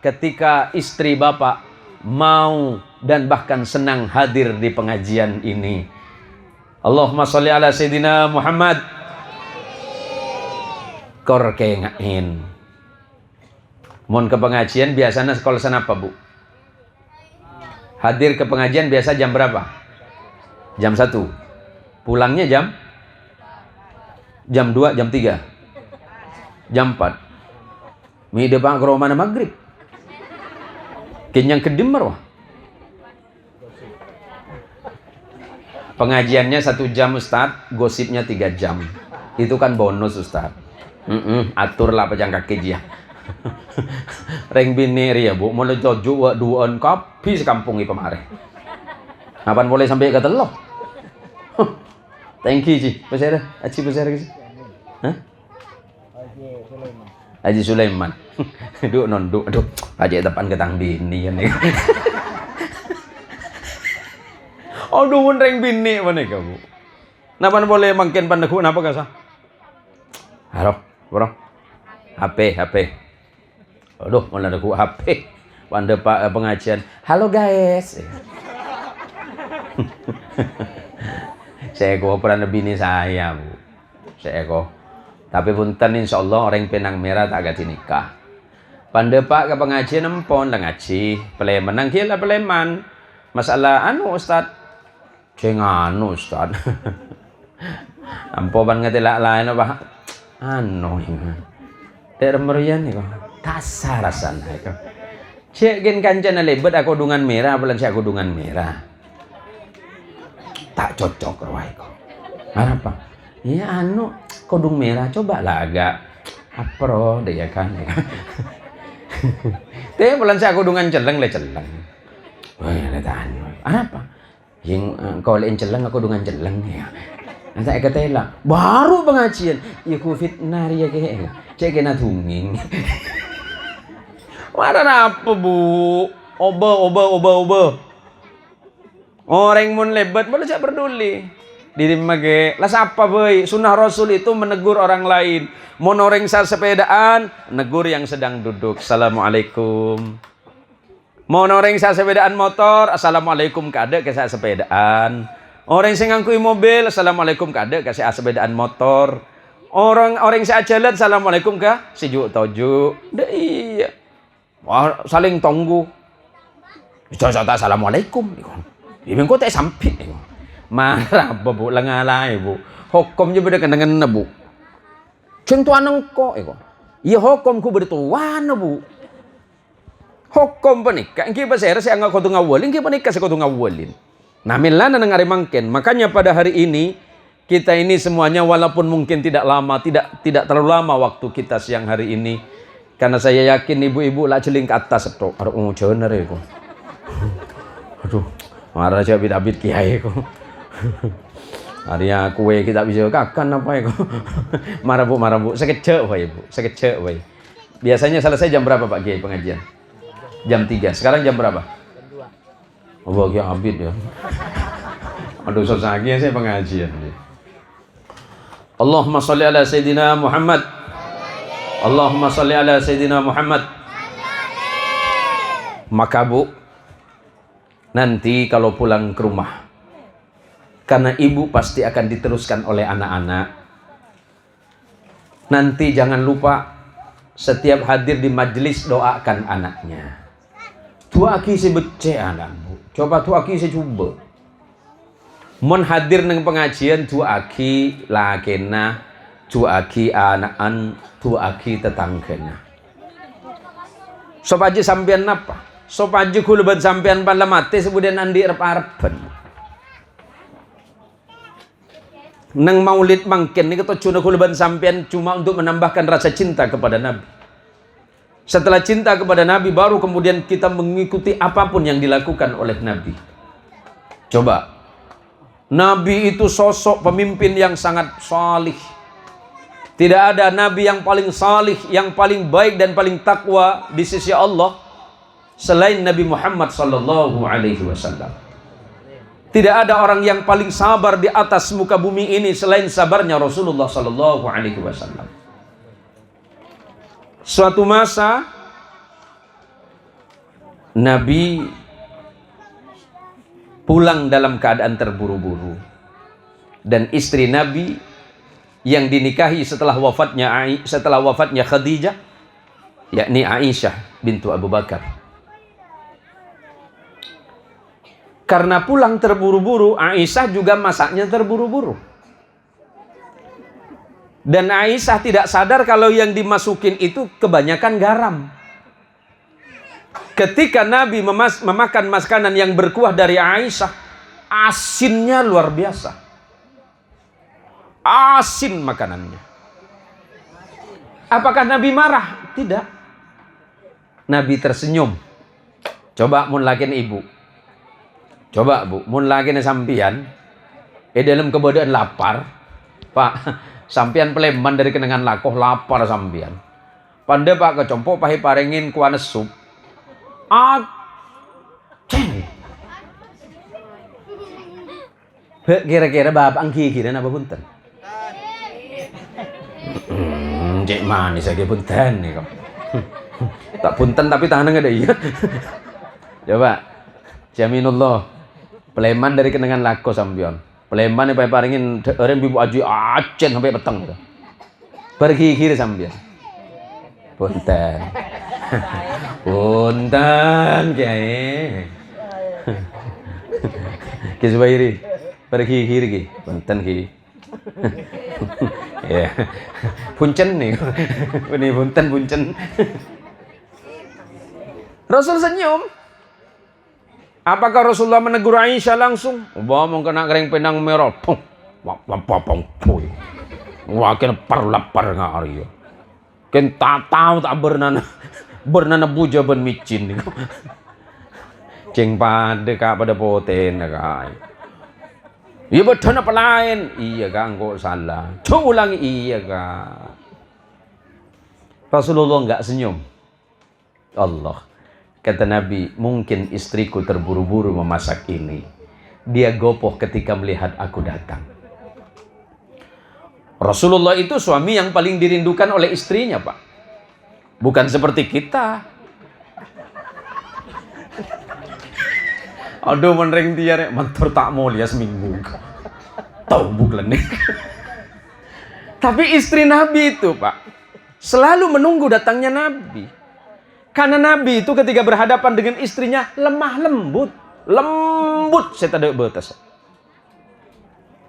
ketika istri bapak mau dan bahkan senang hadir di pengajian ini. Allahumma sholli ala Sayyidina Muhammad. Korkengain. Mohon ke pengajian biasanya sekolah sana apa, Bu? Hadir ke pengajian biasa jam berapa? Jam 1. Pulangnya jam 2, jam 3, jam 4. Mi depan ke rumah maghrib. Kenyang kedimar wah. Pengajiannya 1 jam Ustaz, gosipnya 3 jam. Itu kan bonus Ustaz. Aturlah pejang kaki dia. Reng bini ya Bu, mulai jojo duaan kopi sekampung i pemare. Kapan boleh sampai ke Teloh? Thank you Ci. Besar, Aci besar ke sih? Hah? Haji Sulaiman. Duk non duk, aduh, aja depan ketang bini ya nih. Aduh, reng bini mana kamu? Napa boleh makin pandaku napa kasah? Halo, bro. HP. Aduh, mana ada ku HP. Panda Pak pengajian. Halo guys. Saya kok pernah bini saya, Bu. Saya kok. Tapi punten insyaallah orang penang merah tak gati nikah. Panda Pak ke pengajian empon lah ngaji. Peleman nang kira peleman. Masalah anu Ustaz. Anu Ustaz. Ampo ban ngatela lain apa? Anu ini. Dek merian ni kok. Kasar rasanya kok. Cek gen kancana lebet aku dungan merah, bulan saya aku dungan merah. Tak cocok rawai kok. Apa? Ya anu kodung merah coba lah agak apro deh ya kan. Teh bulan saya aku dungan celeng le celeng. Wah, ada anu. Apa? Yang kau lain celeng aku dungan celeng ya. Nanti kata lah baru pengajian. Ya ku fitnah ya ke. Cek kena tunging. Mana apa Bu? Oba. Orang mun lebat boleh cak peduli. Diri mage. Lah siapa boy? Sunnah Rasul itu menegur orang lain. Mon orang sa sepedaan, negur yang sedang duduk. Assalamualaikum. Mon orang sa sepedaan motor, assalamualaikum kade ke sa sepedaan. Orang sing ngangkui mobil, assalamualaikum kade ke sa sepedaan motor. Orang sa jalan, assalamualaikum ka sejuk toju. Dah iya. Wah, saling tunggu. Jasa assalamualaikum. Ibang ko tay sampit. Marah ba Bu langalay Bu. Hukum je beda dengan Bu. Ceng tuanang ko iko. Iya hukum ku bertuan Bu. Hukum panikah engki basera saya angka kudu ngawalin, engki panikah saya kudu ngawalin. Namilana nang ari mangken. Makanya pada hari ini kita ini semuanya walaupun mungkin tidak lama, tidak terlalu lama waktu kita siang hari ini. Karena saya yakin ibu-ibu lah celing ke atas itu. Aduh, jener ya kok. Aduh, marah aja bid-bid kiai kok. Harinya kue kita bisa kakan apa ya kok. Marah Bu. Sekecek wae Bu, sekecek wae. Biasanya selesai jam berapa Pak Kiai pengajian? Jam 3. Sekarang jam berapa? Jam 2. Oh, Kiai Abid ya. Aduh, susah lagi saya pengajian. Allahumma sholli ala Sayyidina Muhammad. Allahumma sholli ala Sayyidina Muhammad. Maka Bu, nanti kalau pulang ke rumah, karena ibu pasti akan diteruskan oleh anak-anak. Nanti jangan lupa setiap hadir di majelis doakan anaknya. Tuaki si becek anak Bu. Coba tuaki si coba. Mon hadir neng pengajian duaki lakena, duaki anaan, duaki tetanggena. Sop aja sampean napa? Sop aja kuluban sampean pada mati kemudian andi arep-arepen. Neng maulid mangken ini ketujuan kuluban sampean cuma untuk menambahkan rasa cinta kepada Nabi. Setelah cinta kepada Nabi baru kemudian kita mengikuti apapun yang dilakukan oleh Nabi. Coba. Nabi itu sosok pemimpin yang sangat salih. Tidak ada nabi yang paling salih, yang paling baik dan paling takwa di sisi Allah selain Nabi Muhammad sallallahu alaihi wasallam. Tidak ada orang yang paling sabar di atas muka bumi ini selain sabarnya Rasulullah sallallahu alaihi wasallam. Suatu masa Nabi pulang dalam keadaan terburu-buru dan istri Nabi yang dinikahi setelah wafatnya Khadijah, yakni Aisyah bintu Abu Bakar. Karena pulang terburu-buru, Aisyah juga masaknya terburu-buru. Dan Aisyah tidak sadar kalau yang dimasukin itu kebanyakan garam. Ketika Nabi memakan makanan yang berkuah dari Aisyah, asinnya luar biasa. Asin makanannya. Apakah Nabi marah? Tidak. Nabi tersenyum. Coba mun lakin ibu. Coba bu, mun lakin sampian. Dalam keadaan lapar. Pak, sampian Peleman dari kenangan lakoh lapar sampian. Pandai pak kecompo pahi parengin kuana sup. Aceng. Kira-kira bapak angki kira napa punten? Cek manis aja punten nih kok. Tak punten tapi tahanan ada iya. Coba. Jaminullah. Peleman dari kenangan lako sampion. Peleman pahi parengin orang bibu aji aceng sampai peteng gitu. Pergi kira sampian. Punten. Punten kiai. Kisbairi. Pergi kiri ki. Punten ki. Ya. Puncen nih. Ini punten puncen. Rasul senyum. Apakah Rasulullah menegur Aisyah langsung? Wah, mau kena kering penang merah. Pong. Wapapong. Wah, kena parlapar ngari. Ken tak tahu tak bernana buja ben micin. Ceng pada kak pada poten kak. Iya betul apa lain? Iya kak, engkau salah. Coba ulangi iya kak. Rasulullah enggak senyum. Allah. Kata Nabi, mungkin istriku terburu-buru memasak ini. Dia gopoh ketika melihat aku datang. Rasulullah itu suami yang paling dirindukan oleh istrinya, Pak. Bukan seperti kita. Aduh, menreng dia mentor tak mau lihat seminggu. Tahu bukan nih. Tapi istri Nabi itu, Pak, selalu menunggu datangnya Nabi. Karena Nabi itu ketika berhadapan dengan istrinya lemah lembut. Lembut saya tak ada batas.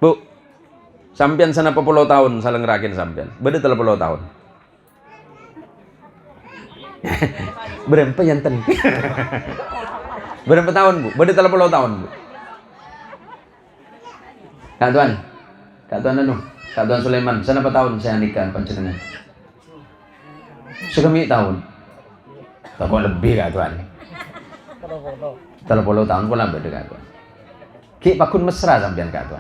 Bu, sampian sana 10 tahun salah ngerakin sampian. Beda 30 tahun. Berapa yang ten? Berapa tahun, Bu? Beda 30 tahun, Bu. Kak Tuan anu, Kak Tuan Sulaiman, sana berapa tahun saya nikah panjenengan? Sekami tahun. Tak lebih Kak Tuan. 30 tahun pun lebih Kak Tuan. Ki pakun mesra sampean Kak Tuan.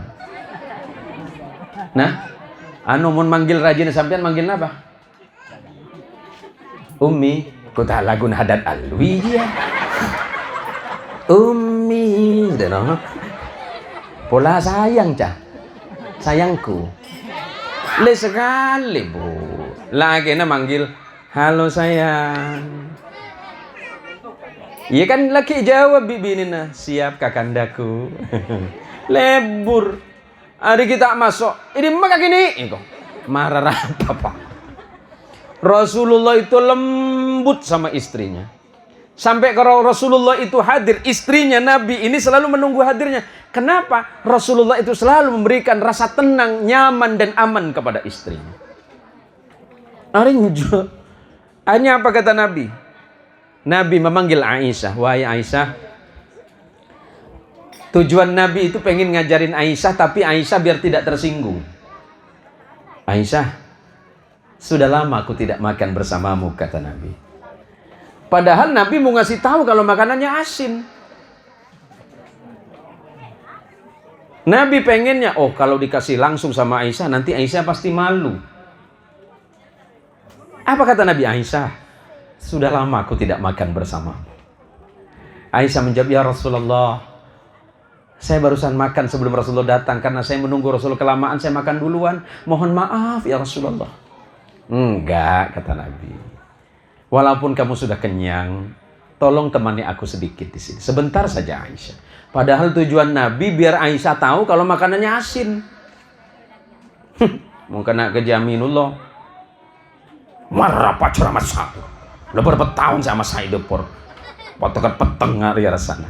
Nah, anu mun manggil rajin sampean manggil apa? Ummi, ku tak lagun hadat alwi dia. Ummi, deno. Pola sayang cah. Sayangku. Le sekali, Bu. Lagi na manggil, halo sayang. Iya kan laki jawab bibi Nina, siap kakandaku. Lebur. Hari kita masuk. Ini maka gini. Marah apa Pak? Rasulullah itu lembut sama istrinya. Sampai kalau Rasulullah itu hadir, istrinya Nabi ini selalu menunggu hadirnya. Kenapa? Rasulullah itu selalu memberikan rasa tenang, nyaman, dan aman kepada istrinya. Hanya apa kata Nabi? Nabi memanggil Aisyah. Wahai Aisyah. Tujuan Nabi itu pengen ngajarin Aisyah, tapi Aisyah biar tidak tersinggung. Aisyah, sudah lama aku tidak makan bersamamu, kata Nabi. Padahal Nabi mau ngasih tahu kalau makanannya asin. Nabi pengennya, oh kalau dikasih langsung sama Aisyah, nanti Aisyah pasti malu. Apa kata Nabi? Aisyah, sudah lama aku tidak makan bersama. Aisyah menjawab, ya Rasulullah, saya barusan makan sebelum Rasulullah datang. Karena saya menunggu Rasulullah kelamaan, saya makan duluan. Mohon maaf ya Rasulullah. Enggak, kata Nabi. Walaupun kamu sudah kenyang, tolong temani aku sedikit di sini. Sebentar saja Aisyah. Padahal tujuan Nabi biar Aisyah tahu kalau makanannya asin. Mau kena ke Jaminullah. Marah pacar sama satu. Udah berapa tahun sama saya depor. Potongan peteng ngari rasanya.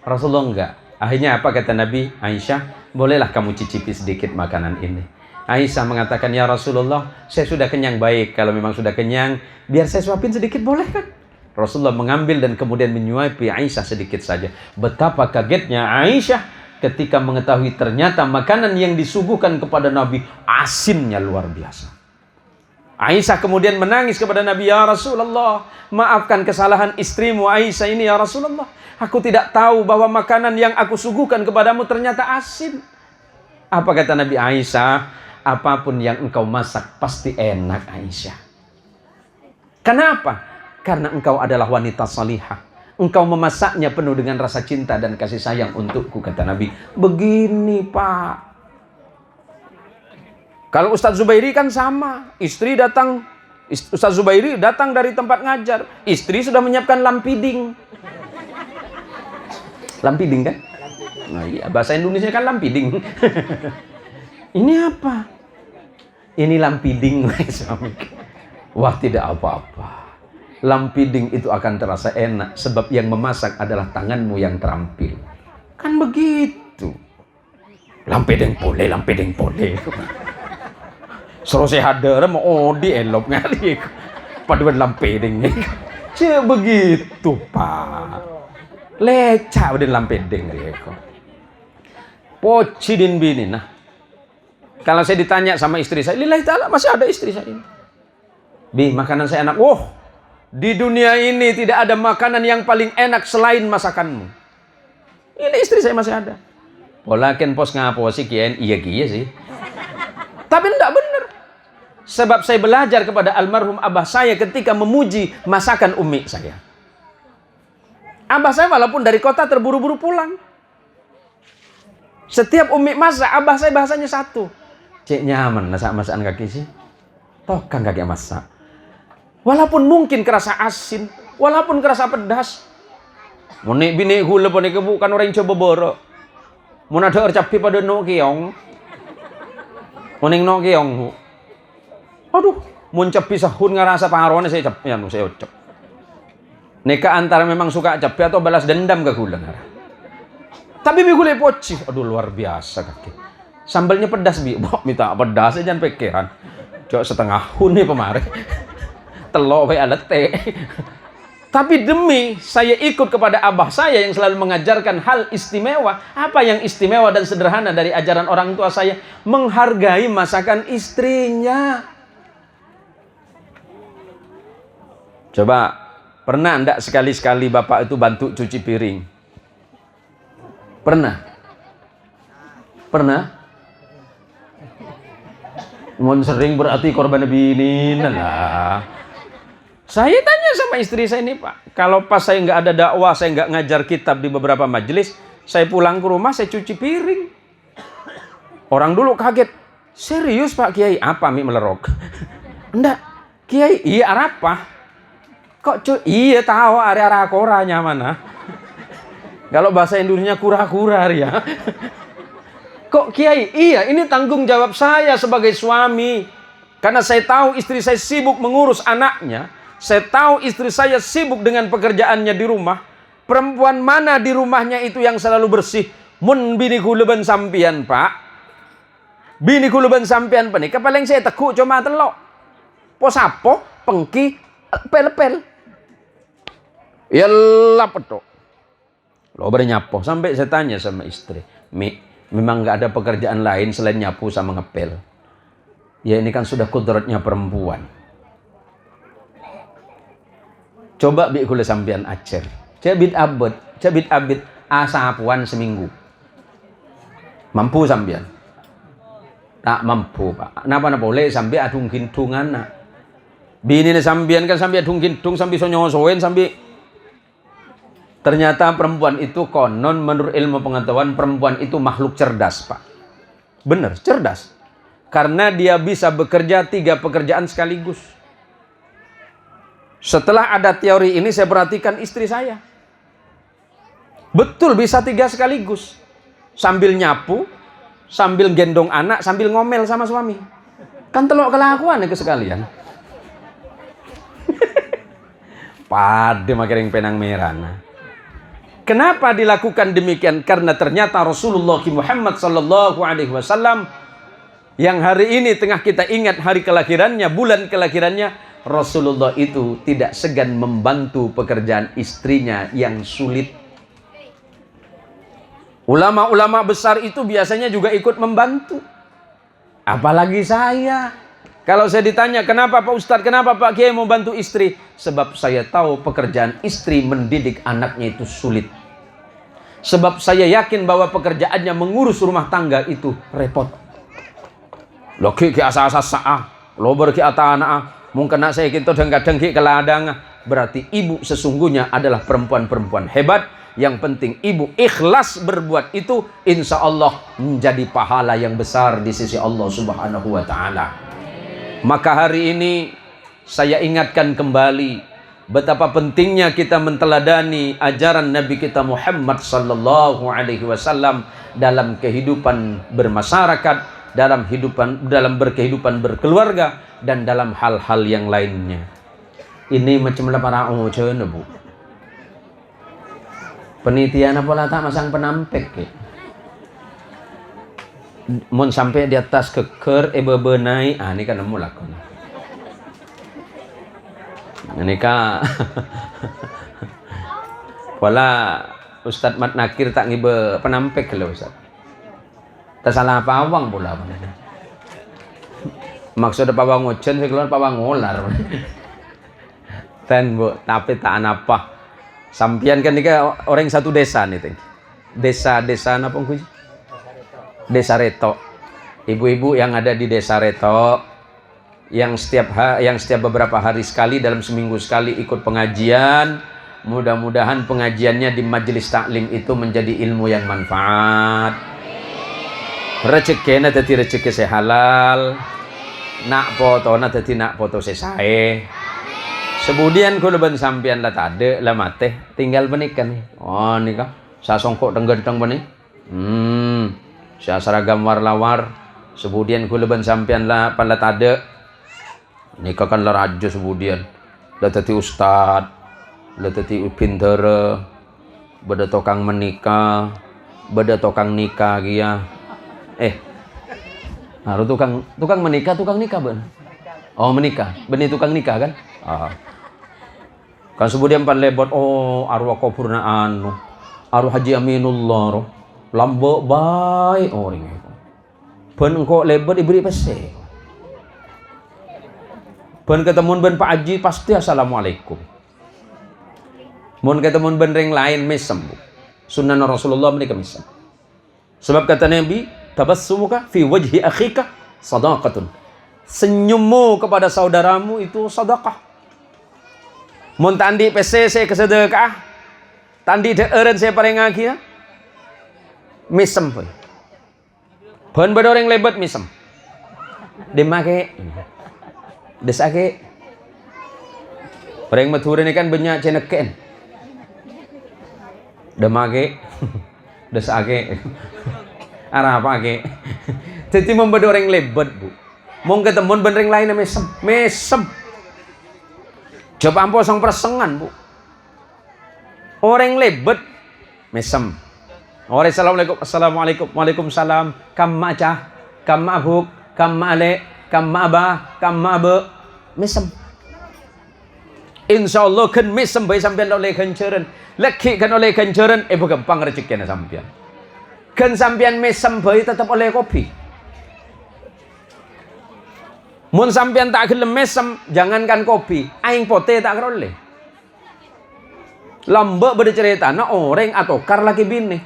Rasulullah enggak. Akhirnya apa kata Nabi? Aisyah, bolehlah kamu cicipi sedikit makanan ini. Aisyah mengatakan, ya Rasulullah, saya sudah kenyang. Baik, kalau memang sudah kenyang, biar saya suapin sedikit, boleh kan? Rasulullah mengambil dan kemudian menyuapi Aisyah sedikit saja. Betapa kagetnya Aisyah ketika mengetahui ternyata makanan yang disuguhkan kepada Nabi asinnya luar biasa. Aisyah kemudian menangis kepada Nabi, ya Rasulullah, maafkan kesalahan istrimu Aisyah ini ya Rasulullah. Aku tidak tahu bahwa makanan yang aku suguhkan kepadamu ternyata asin. Apa kata Nabi? Aisyah, apapun yang engkau masak pasti enak Aisyah. Kenapa? Karena engkau adalah wanita salihah. Engkau memasaknya penuh dengan rasa cinta dan kasih sayang untukku, kata Nabi. Begini Pak. Kalau Ustadz Zubairi kan sama. Istri datang, Ustadz Zubairi datang dari tempat ngajar. Istri sudah menyiapkan lampiding. Lampiding kan? Nah, iya, bahasa Indonesia kan lampiding. Ini apa? Ini lampiding. Wah, tidak apa-apa. Lampiding itu akan terasa enak sebab yang memasak adalah tanganmu yang terampil. Kan begitu. Lampiding boleh, lampiding boleh. Suruh saya hadir mau di elop ngali. Paduan lampiding. Cek begitu, Pak. Lecak udah lampiding reko. Poci din bini. Nah, kalau saya ditanya sama istri saya, lillahi ta'ala masih ada istri saya ini. Bi, makanan saya enak. Oh, di dunia ini tidak ada makanan yang paling enak selain masakanmu. Ini istri saya masih ada. Polaken pos ngapo sih kian? Iya sih. Tapi enggak benar. Sebab saya belajar kepada almarhum abah saya ketika memuji masakan umi saya. Abah saya walaupun dari kota terburu-buru pulang. Setiap umi masak, abah saya bahasanya satu. Cek nyaman masakan kaki sih. Toh kan kaki masak. Walaupun mungkin kerasa asin, walaupun kerasa pedas. Monek bini hula pone kebu kan orang coba borok. Mun ada capi pada no keong. Moning no keong. Aduh, mun capi sahun ngerasa pangaruannya saya cap, ya saya ucap. Neka antara memang suka capi atau balas dendam ke hula. Tapi bi gulai poci, aduh luar biasa kaki. Sambalnya pedas bi, minta pedas jangan pikiran. Cok setengah hun nih pemare. Telok bae alat teh. Tapi demi saya ikut kepada abah saya yang selalu mengajarkan hal istimewa. Apa yang istimewa dan sederhana dari ajaran orang tua saya? Menghargai masakan istrinya. Coba, pernah enggak sekali-sekali bapak itu bantu cuci piring? Pernah? Pernah? Mohon sering berarti korban bini lah. Saya tanya sama istri saya ini, Pak. Kalau pas saya nggak ada dakwah, saya nggak ngajar kitab di beberapa majelis, saya pulang ke rumah, saya cuci piring. Orang dulu kaget. Serius Pak Kiai? Apa Mi melerok? Enggak. Kiai, iya apa? Kok iya tahu area-area koranya mana? Kalau bahasa Indonesianya kura-kura ya. Kok Kiai? Iya, ini tanggung jawab saya sebagai suami. Karena saya tahu istri saya sibuk mengurus anaknya. Saya tahu istri saya sibuk dengan pekerjaannya di rumah. Perempuan mana di rumahnya itu yang selalu bersih? Mun bini kuluban sampian, Pak. Bini kuluban sampian panik. Paling saya tekuk cuma telok. Posapo, pengki, pel-pel. Yalah petok. Lo bernyapo. Sampai saya tanya sama istri. Memang nggak ada pekerjaan lain selain nyapu sama ngepel. Ya ini kan sudah kudratnya perempuan. Coba bi kula sampean acer. Cabit abit asapuan seminggu. Mampu sampean? Tak mampu, Pak. Napa boleh sampai adung gintung anak. Bini sampean kan sampai adung gintung sampai sonyosoen sampai. Ternyata perempuan itu konon menurut ilmu pengetahuan perempuan itu makhluk cerdas, Pak. Benar, cerdas. Karena dia bisa bekerja 3 pekerjaan sekaligus. Setelah ada teori ini saya perhatikan istri saya. Betul bisa 3 sekaligus. Sambil nyapu, sambil gendong anak, sambil ngomel sama suami. Kan telok kelakuan ya sekalian. Pade makiring penang merah. Kenapa dilakukan demikian? Karena ternyata Rasulullah Muhammad sallallahu alaihi wasallam yang hari ini tengah kita ingat hari kelahirannya, bulan kelahirannya, Rasulullah itu tidak segan membantu pekerjaan istrinya yang sulit. Ulama-ulama besar itu biasanya juga ikut membantu. Apalagi saya. Kalau saya ditanya, kenapa Pak Ustadz, kenapa Pak Kiai mau bantu istri? Sebab saya tahu pekerjaan istri mendidik anaknya itu sulit. Sebab saya yakin bahwa pekerjaannya mengurus rumah tangga itu repot. Lo ki asa-asa sa'ah, lo berki ata anak, mungkin saya kita dengki ke ladang. Berarti ibu sesungguhnya adalah perempuan-perempuan hebat. Yang penting ibu ikhlas berbuat itu, insya Allah menjadi pahala yang besar di sisi Allah Subhanahu wa Ta'ala. Maka hari ini saya ingatkan kembali betapa pentingnya kita menteladani ajaran Nabi kita Muhammad sallallahu alaihi wasallam dalam kehidupan bermasyarakat, dalam berkehidupan berkeluarga, dan dalam hal-hal yang lainnya. Ini macam para Bu. Penelitian apa tak masang penampek ya. Mun sampai di atas keker bebenai, ini kan nemu lakon. Ini kan wala Ustadz Mat Nakir tak ngibe penampek lho Ustadz. Tak salah pawang pula. Maksudnya pawang ngocen saya keluar pawang ngolar. Ten Bu, tapi tak apa. Sampian kan ini orang satu desa nih, desa apa kuy? Desa Reto. Ibu-ibu yang ada di Desa Reto, yang setiap beberapa hari sekali, dalam seminggu sekali ikut pengajian. Mudah-mudahan pengajiannya di majelis taklim itu menjadi ilmu yang manfaat. Rezekina dadi rezeki sehalal. Nak foto na dadi nak foto sesae. Kemudian kalau ben sampean lah tade lah mate tinggal menikah nih. Oh nikah saya songkok tenggedeng benih. Saya seragam warlawar. Kemudian kalau ben sampean lah pala tade nikah kan lah rajo kemudian. Lah tadi ustad, lah tadi pinter, beda tokang menikah, beda tokang nikah dia. Harus tukang menikah, tukang nikah ben. Oh menikah, benih tukang nikah kan? Kan kemudian pan lebot arwah kopurna arwah Haji Aminullah roh lambo baik orang itu ben engko lebot diberi pese ben ketemu ben Pak Haji pasti assalamualaikum mun ketemu ben ring lain mesem Bu sunnah Rasulullah menika mesem sebab kata Nabi tabassumuka fi wajhi akhika sadaqatun, senyummu kepada saudaramu itu sedekah. Mun tandi PC saya kesedekah, tandi deeren saya paling akhir, misem pun. Pun bedoreng lebet misem. Demake, desake. Orang matur ini kan banyak ceneken. Demake, desake. Arah apa ke? Jadi membedoreng lebet Bu. Mau ketemu benreng lain mesem. Coba ampo song persengan, Bu. Orang lebet mesem. Orang assalamualaikum, assalamualaikum, waalaikumsalam. Kam macah, kam abuk, kam ale, kam abah, kam abe. Mesem. Insyaallah kan mesem bae sampean oleh kenceren. Leki kan oleh kenceren gampang rezekina sampean. Kan sampean mesem bae tetap oleh kopi. Mun sampean tak gelem mesem, jangankan kopi, aing pote tak keroleh. Lambek bercerita na orang atau kar laki bini.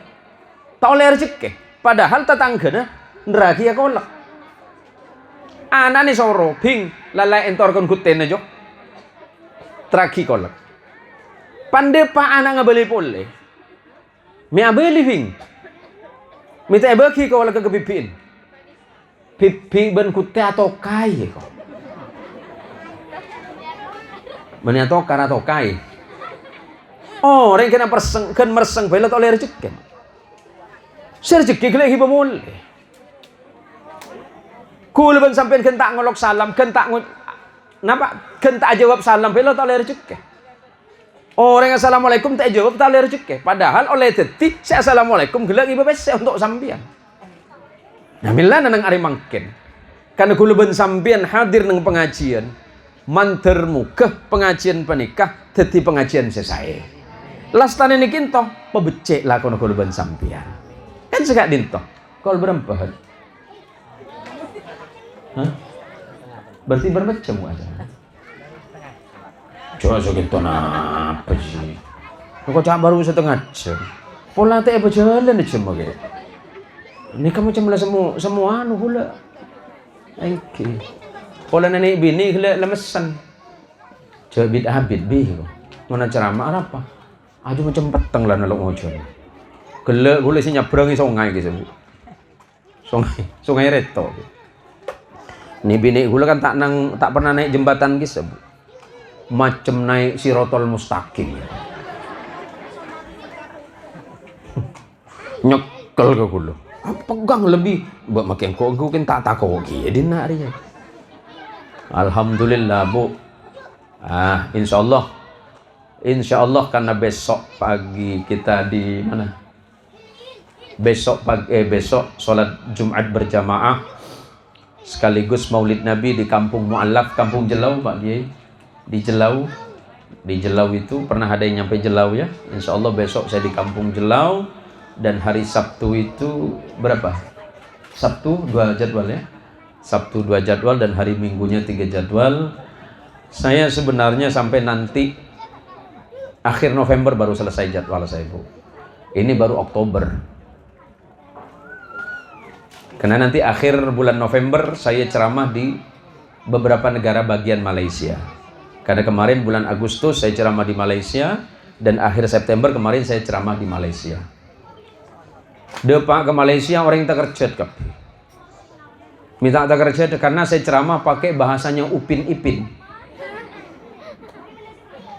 Tak oleh rezeki. Padahal tetanggana neraki ya kolak. Anane soro ping lalai entor kon kutene jo. Traki kolak. Pande pa anak ngabeli pole. Mi abeli ping. Mita bagi kolak ke pipin. Pipi ben kutte atau kai kok. Meni atau kar atau kai. Oh, orang kena perseng kan merseng belat oleh rezeki. Rezeki kele hiba mul. Kul ben sampean kan tak ngolok salam, kan tak napa? Kan tak jawab salam belat oleh rezeki. Orang assalamualaikum tak jawab tak oleh rezeki. Padahal oleh detik si assalamualaikum gelak hiba bese untuk sampean. Nah, milana nang ari mangken. Karena kula ben sampean hadir nang pengajian, mantermu ke pengajian penikah dadi pengajian sesae. Lastane niki ento pebecek lah kono kula ben sampean. Kan sekak dinto. Kol berapa? Hah? Berarti berapa jam aja? Coba segitu apa sih? Kok cak baru setengah jam. Pola teh berjalan aja mage. Ini kamu cuma semua anu pula. Oke. Pola nenek bini gila lemesan. Coba bid'ah bid'ah. Mana ceramah apa? Aduh macam peteng lah nalok ngojon. Gila gula si nyebrang sungai gitu. Sungai Reto. Ini bini gula kan tak pernah naik jembatan gitu. Macam naik Sirotol Mustaqim. Nyekel ke gula. Pegang lebih buat makin kok gue kan tak takut ya dina hari. Alhamdulillah Bu. Insyaallah karena besok pagi kita di mana? Besok sholat Jumat berjamaah sekaligus Maulid Nabi di Kampung Mu'allaf, Kampung Jelau Pak Kiai. Di Jelau itu pernah ada yang nyampe Jelau ya. Insyaallah besok saya di Kampung Jelau. Dan hari Sabtu itu berapa? Sabtu 2 jadwal ya. Sabtu 2 jadwal dan hari Minggunya 3 jadwal. Saya sebenarnya sampai nanti akhir November baru selesai jadwal saya Bu. Ini baru Oktober. Karena nanti akhir bulan November saya ceramah di beberapa negara bagian Malaysia. Karena kemarin bulan Agustus saya ceramah di Malaysia dan akhir September kemarin saya ceramah di Malaysia. Depak ke Malaysia orang tak kerja kap. Minta tak kerja karena saya ceramah pakai bahasanya Upin Ipin.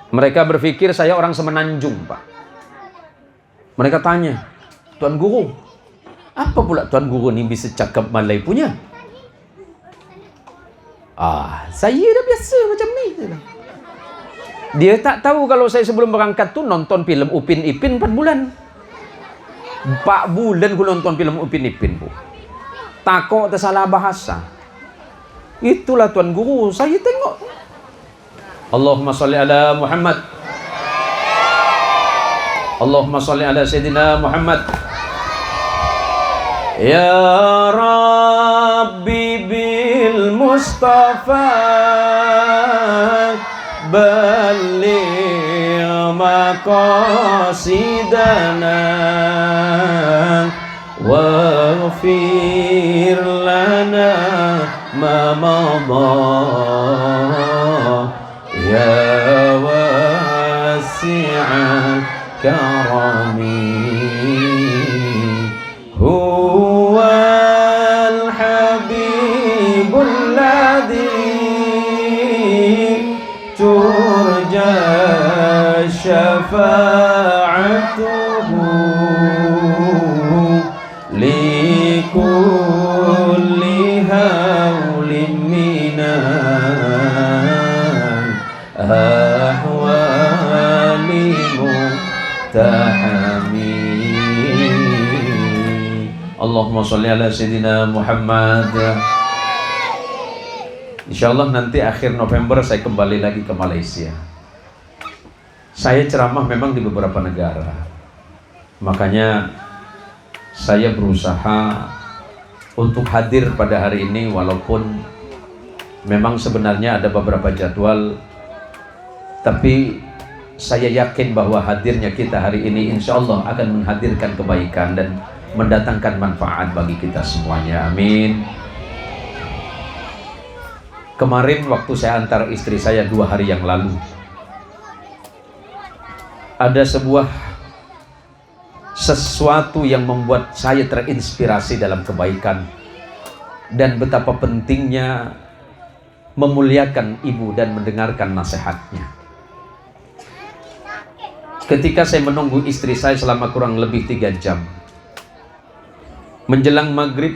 Mereka berpikir saya orang Semenanjung Pak. Mereka tanya, Tuan Guru, apa pula Tuan Guru ni bisa cakap Malay punya? Saya dah biasa macam ni. Dia tak tahu kalau saya sebelum berangkat tu nonton film Upin Ipin 4 bulan. 4 bulan aku nonton film Upin Ipin Bu. Takut tersalah bahasa. Itulah Tuan Guru, saya tengok. Allahumma salli ala Muhammad. Allahumma salli ala Sayyidina Muhammad. Ya Rabbi bil Mustafa balligh maqasidana waghfir lana ma madha ya wasi'a karami huwal habibul ladzi turja syafa'atuhu likulli hawlin minal Allahumma sholli ala Sayyidina Muhammad. Insyaallah nanti akhir November saya kembali lagi ke Malaysia. Saya ceramah memang di beberapa negara. Makanya saya berusaha untuk hadir pada hari ini, walaupun memang sebenarnya ada beberapa jadwal, tapi saya yakin bahwa hadirnya kita hari ini insya Allah akan menghadirkan kebaikan dan mendatangkan manfaat bagi kita semuanya. Amin. Kemarin waktu saya antar istri saya 2 hari yang lalu, ada sesuatu yang membuat saya terinspirasi dalam kebaikan dan betapa pentingnya memuliakan ibu dan mendengarkan nasihatnya. Ketika saya menunggu istri saya selama kurang lebih 3 jam, menjelang maghrib,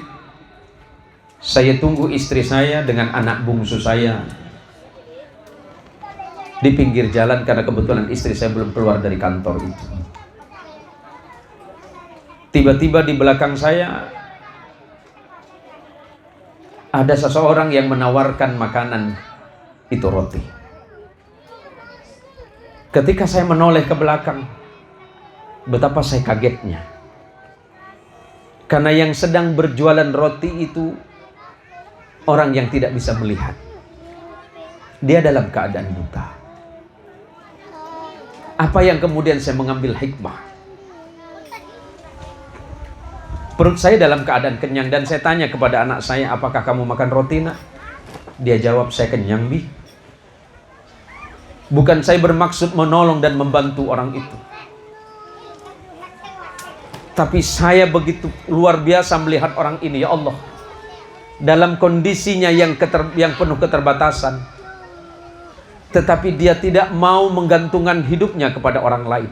saya tunggu istri saya dengan anak bungsu saya di pinggir jalan karena kebetulan istri saya belum keluar dari kantor itu. Tiba-tiba di belakang saya ada seseorang yang menawarkan makanan, itu roti. Ketika saya menoleh ke belakang, betapa saya kagetnya. Karena yang sedang berjualan roti itu orang yang tidak bisa melihat. Dia dalam keadaan buta. Apa yang kemudian saya mengambil hikmah? Perut saya dalam keadaan kenyang dan saya tanya kepada anak saya, apakah kamu makan roti, nak? Dia jawab, saya kenyang, Bi. Bukan saya bermaksud menolong dan membantu orang itu, tapi saya begitu luar biasa melihat orang ini, ya Allah, dalam kondisinya yang penuh keterbatasan, tetapi dia tidak mau menggantungkan hidupnya kepada orang lain.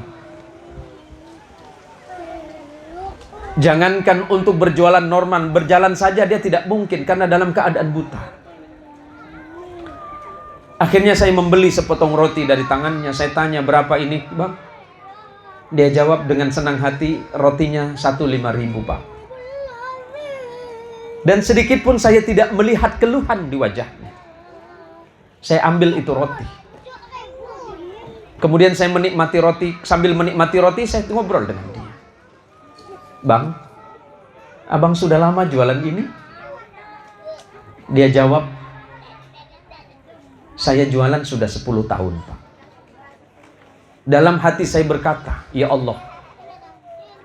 Jangankan untuk berjualan normal, berjalan saja dia tidak mungkin karena dalam keadaan buta. Akhirnya saya membeli sepotong roti dari tangannya. Saya tanya, berapa ini, Bang? Dia jawab dengan senang hati, rotinya 1.500, Pak. Dan sedikit pun saya tidak melihat keluhan di wajahnya. Saya ambil itu roti. Kemudian saya menikmati roti. Sambil menikmati roti, saya ngobrol dengan dia. Bang, abang sudah lama jualan ini? Dia jawab, saya jualan sudah 10 tahun, Pak. Dalam hati saya berkata, ya Allah,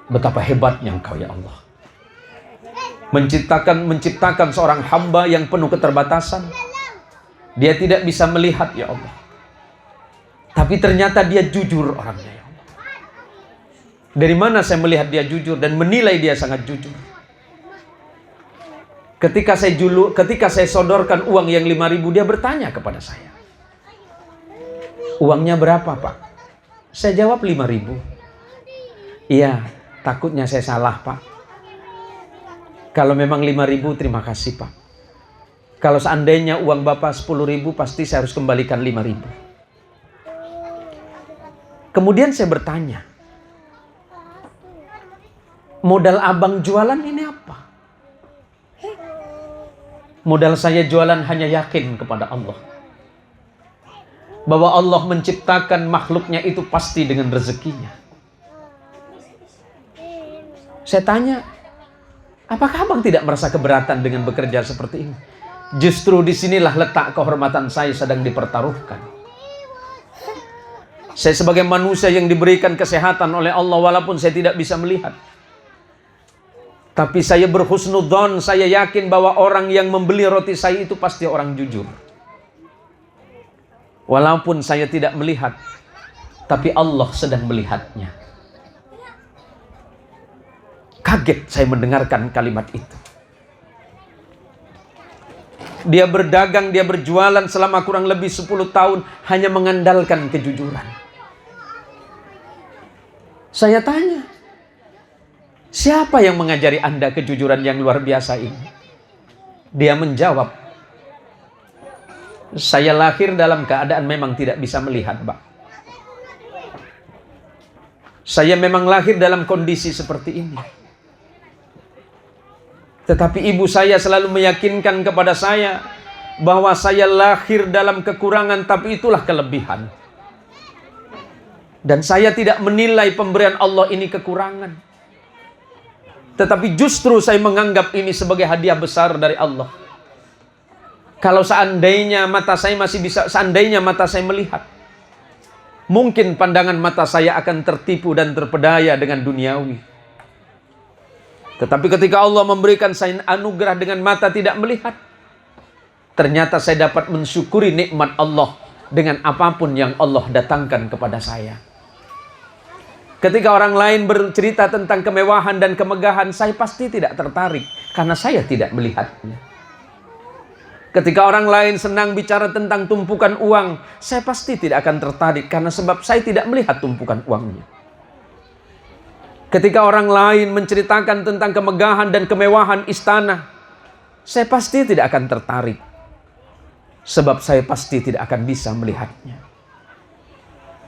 betapa hebatnya Engkau, ya Allah. Menciptakan seorang hamba yang penuh keterbatasan. Dia tidak bisa melihat, ya Allah. Tapi ternyata dia jujur orangnya, ya Allah. Dari mana saya melihat dia jujur dan menilai dia sangat jujur? Ketika saya sodorkan uang yang 5.000, dia bertanya kepada saya, uangnya berapa, Pak? Saya jawab 5.000. Iya, takutnya saya salah, Pak. Kalau memang 5.000, terima kasih, Pak. Kalau seandainya uang Bapak 10.000, pasti saya harus kembalikan 5.000. Kemudian saya bertanya, modal abang jualan ini apa? Modal saya jualan hanya yakin kepada Allah, bahwa Allah menciptakan makhluknya itu pasti dengan rezekinya. Saya tanya, apakah abang tidak merasa keberatan dengan bekerja seperti ini? Justru disinilah letak kehormatan saya sedang dipertaruhkan. Saya sebagai manusia yang diberikan kesehatan oleh Allah, walaupun saya tidak bisa melihat, tapi saya berhusnudzon, saya yakin bahwa orang yang membeli roti saya itu pasti orang jujur. Walaupun saya tidak melihat, tapi Allah sedang melihatnya. Kaget saya mendengarkan kalimat itu. Dia berdagang, dia berjualan selama kurang lebih 10 tahun hanya mengandalkan kejujuran. Saya tanya, siapa yang mengajari Anda kejujuran yang luar biasa ini? Dia menjawab, saya lahir dalam keadaan memang tidak bisa melihat, Pak. Saya memang lahir dalam kondisi seperti ini. Tetapi ibu saya selalu meyakinkan kepada saya bahwa saya lahir dalam kekurangan, tapi itulah kelebihan. Dan saya tidak menilai pemberian Allah ini kekurangan, tetapi justru saya menganggap ini sebagai hadiah besar dari Allah. Kalau seandainya mata saya masih bisa, seandainya mata saya melihat, mungkin pandangan mata saya akan tertipu dan terpedaya dengan duniawi. Tetapi ketika Allah memberikan saya anugerah dengan mata tidak melihat, ternyata saya dapat mensyukuri nikmat Allah dengan apapun yang Allah datangkan kepada saya. Ketika orang lain bercerita tentang kemewahan dan kemegahan, saya pasti tidak tertarik karena saya tidak melihatnya. Ketika orang lain senang bicara tentang tumpukan uang, saya pasti tidak akan tertarik karena sebab saya tidak melihat tumpukan uangnya. Ketika orang lain menceritakan tentang kemegahan dan kemewahan istana, saya pasti tidak akan tertarik sebab saya pasti tidak akan bisa melihatnya.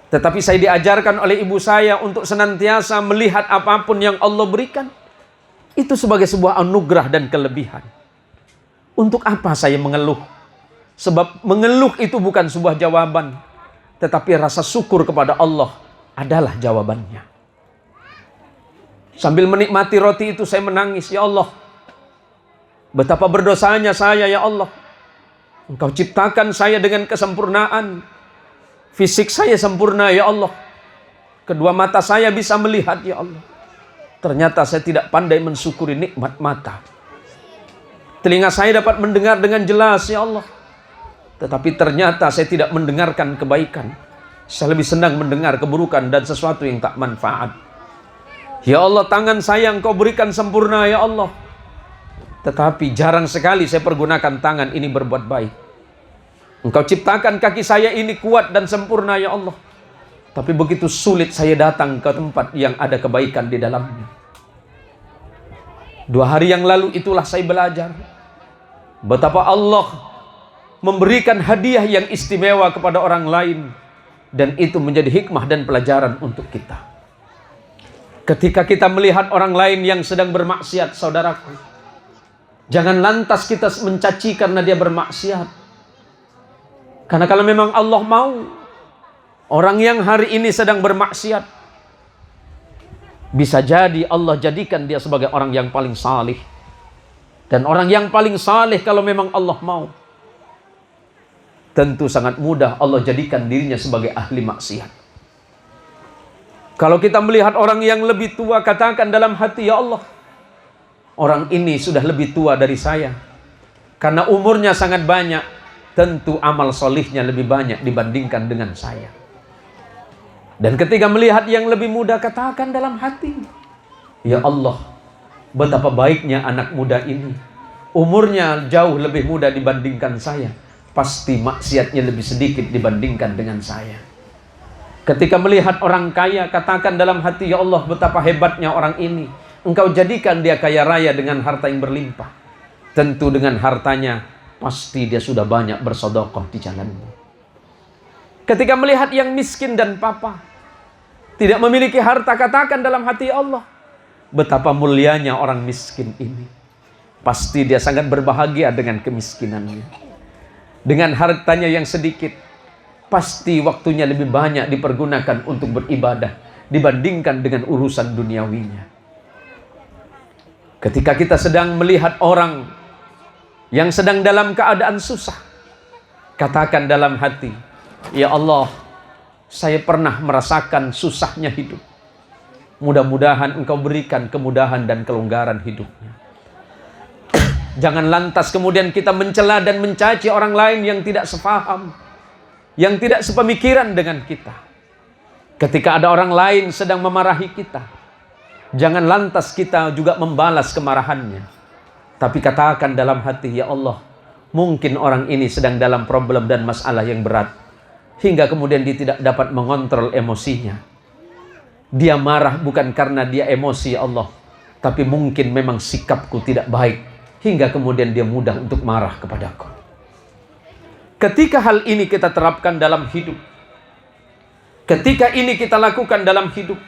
Tetapi saya diajarkan oleh ibu saya untuk senantiasa melihat apapun yang Allah berikan itu sebagai sebuah anugerah dan kelebihan. Untuk apa saya mengeluh? Sebab mengeluh itu bukan sebuah jawaban, tetapi rasa syukur kepada Allah adalah jawabannya. Sambil menikmati roti itu saya menangis, ya Allah, betapa berdosanya saya, ya Allah. Engkau ciptakan saya dengan kesempurnaan. Fisik saya sempurna, ya Allah. Kedua mata saya bisa melihat, ya Allah. Ternyata saya tidak pandai mensyukuri nikmat mata. Telinga saya dapat mendengar dengan jelas, ya Allah. Tetapi ternyata saya tidak mendengarkan kebaikan. Saya lebih senang mendengar keburukan dan sesuatu yang tak manfaat. Ya Allah, tangan saya Engkau berikan sempurna, ya Allah. Tetapi jarang sekali saya pergunakan tangan ini berbuat baik. Engkau ciptakan kaki saya ini kuat dan sempurna, ya Allah. Tapi begitu sulit saya datang ke tempat yang ada kebaikan di dalamnya. 2 hari yang lalu itulah saya belajar betapa Allah memberikan hadiah yang istimewa kepada orang lain. Dan itu menjadi hikmah dan pelajaran untuk kita. Ketika kita melihat orang lain yang sedang bermaksiat, saudaraku, jangan lantas kita mencaci karena dia bermaksiat. Karena kalau memang Allah mau, orang yang hari ini sedang bermaksiat, bisa jadi Allah jadikan dia sebagai orang yang paling salih. Dan orang yang paling salih kalau memang Allah mau, tentu sangat mudah Allah jadikan dirinya sebagai ahli maksiat. Kalau kita melihat orang yang lebih tua, katakan dalam hati, ya Allah, orang ini sudah lebih tua dari saya. Karena umurnya sangat banyak, tentu amal solihnya lebih banyak dibandingkan dengan saya. Dan ketika melihat yang lebih muda, katakan dalam hati, ya Allah, betapa baiknya anak muda ini. Umurnya jauh lebih muda dibandingkan saya. Pasti maksiatnya lebih sedikit dibandingkan dengan saya. Ketika melihat orang kaya, katakan dalam hati, ya Allah, betapa hebatnya orang ini. Engkau jadikan dia kaya raya dengan harta yang berlimpah. Tentu dengan hartanya pasti dia sudah banyak bersedekah di jalanmu. Ketika melihat yang miskin dan papa, tidak memiliki harta, katakan dalam hati, ya Allah, betapa mulianya orang miskin ini. Pasti dia sangat berbahagia dengan kemiskinannya. Dengan hartanya yang sedikit, pasti waktunya lebih banyak dipergunakan untuk beribadah dibandingkan dengan urusan duniawinya. Ketika kita sedang melihat orang yang sedang dalam keadaan susah, katakan dalam hati, ya Allah, saya pernah merasakan susahnya hidup. Mudah-mudahan Engkau berikan kemudahan dan kelonggaran hidupnya. Jangan lantas kemudian kita mencela dan mencaci orang lain yang tidak sepaham, yang tidak sepemikiran dengan kita. Ketika ada orang lain sedang memarahi kita, jangan lantas kita juga membalas kemarahannya. Tapi katakan dalam hati, ya Allah, mungkin orang ini sedang dalam problem dan masalah yang berat, hingga kemudian dia tidak dapat mengontrol emosinya. Dia marah bukan karena dia emosi, ya Allah, tapi mungkin memang sikapku tidak baik, hingga kemudian dia mudah untuk marah kepadaku. Ketika hal ini kita terapkan dalam hidup, ketika ini kita lakukan dalam hidup,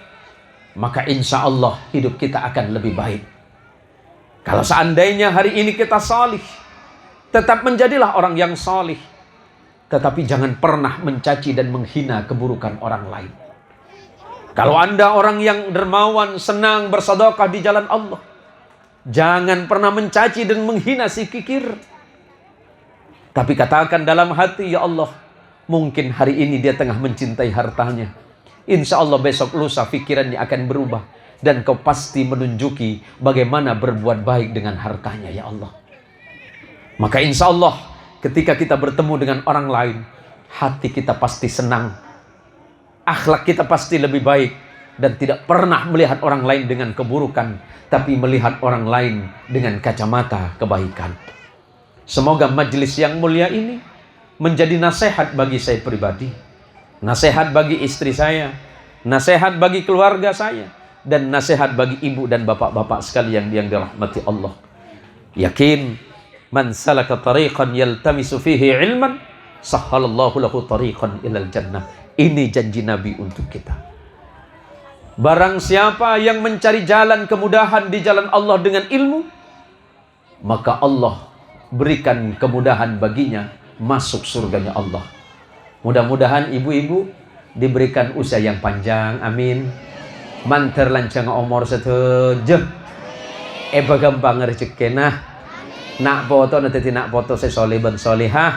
maka insya Allah hidup kita akan lebih baik. Kalau seandainya hari ini kita salih, tetap menjadilah orang yang salih. Tetapi jangan pernah mencaci dan menghina keburukan orang lain. Kalau Anda orang yang dermawan, senang bersedekah di jalan Allah, jangan pernah mencaci dan menghina si kikir. Tapi katakan dalam hati, ya Allah, mungkin hari ini dia tengah mencintai hartanya. Insya Allah besok lusa pikirannya akan berubah. Dan kau pasti menunjuki bagaimana berbuat baik dengan hartanya, ya Allah. Maka insya Allah ketika kita bertemu dengan orang lain, hati kita pasti senang. Akhlak kita pasti lebih baik. Dan tidak pernah melihat orang lain dengan keburukan, tapi melihat orang lain dengan kacamata kebaikan. Semoga majelis yang mulia ini menjadi nasihat bagi saya pribadi, nasihat bagi istri saya, nasihat bagi keluarga saya, dan nasihat bagi ibu dan bapak-bapak sekalian yang dirahmati Allah. Yakin, man salaka tariqan yaltamisu fihi ilman, sahhalallahu lahu tariqan ilal jannah. Ini janji Nabi untuk kita. Barang siapa yang mencari jalan kemudahan di jalan Allah dengan ilmu, maka Allah berikan kemudahan baginya masuk surganya Allah. Mudah-mudahan ibu-ibu diberikan usia yang panjang, amin. Manter lancang umur setuju. Gampang rezeki nak foto nanti nak foto sesoleh ben solihah.